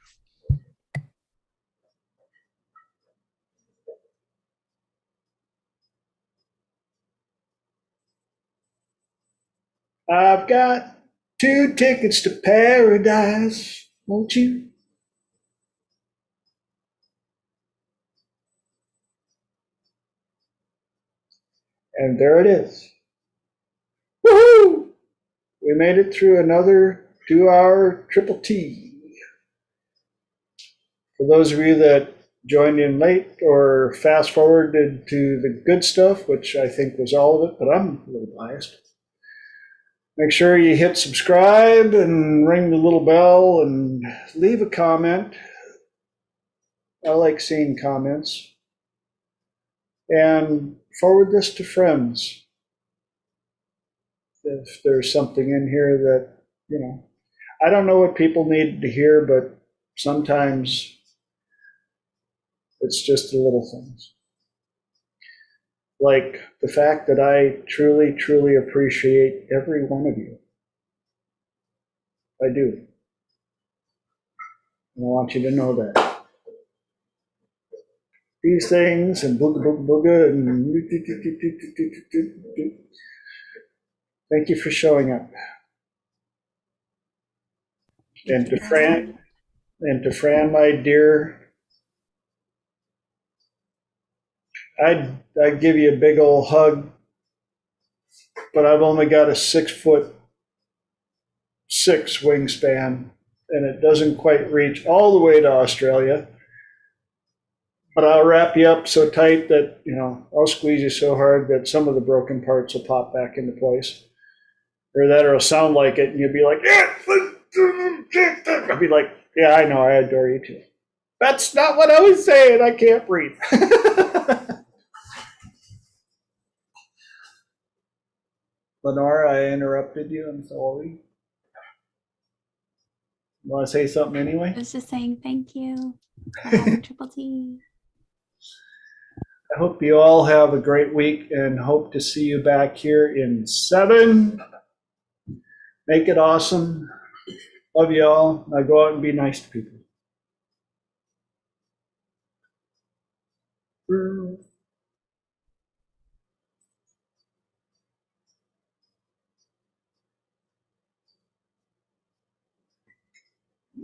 I've got 2 tickets to paradise, won't you? And there it is. Woohoo! We made it through another 2-hour Triple T. For those of you that joined in late or fast forwarded to the good stuff, which I think was all of it, but I'm a little biased. Make sure you hit subscribe and ring the little bell and leave a comment. I like seeing comments. And forward this to friends. If there's something in here that, I don't know what people need to hear, but sometimes it's just the little things. Like the fact that I truly, truly appreciate every one of you. I do. And I want you to know that. Be these things and booga booga booga and thank you for showing up. And to Fran, my dear, I'd give you a big old hug, but I've only got a 6'6" wingspan, and it doesn't quite reach all the way to Australia. But I'll wrap you up so tight that, I'll squeeze you so hard that some of the broken parts will pop back into place. Or that it'll sound like it, and you'll be like, yeah. I'll be like, yeah, I know, I adore you too. That's not what I was saying. I can't breathe. Lenora, I interrupted you. I'm sorry. You want to say something anyway? I was just saying thank you for having Triple T. I hope you all have a great week and hope to see you back here in 7. Make it awesome. Love you all. Now go out and be nice to people.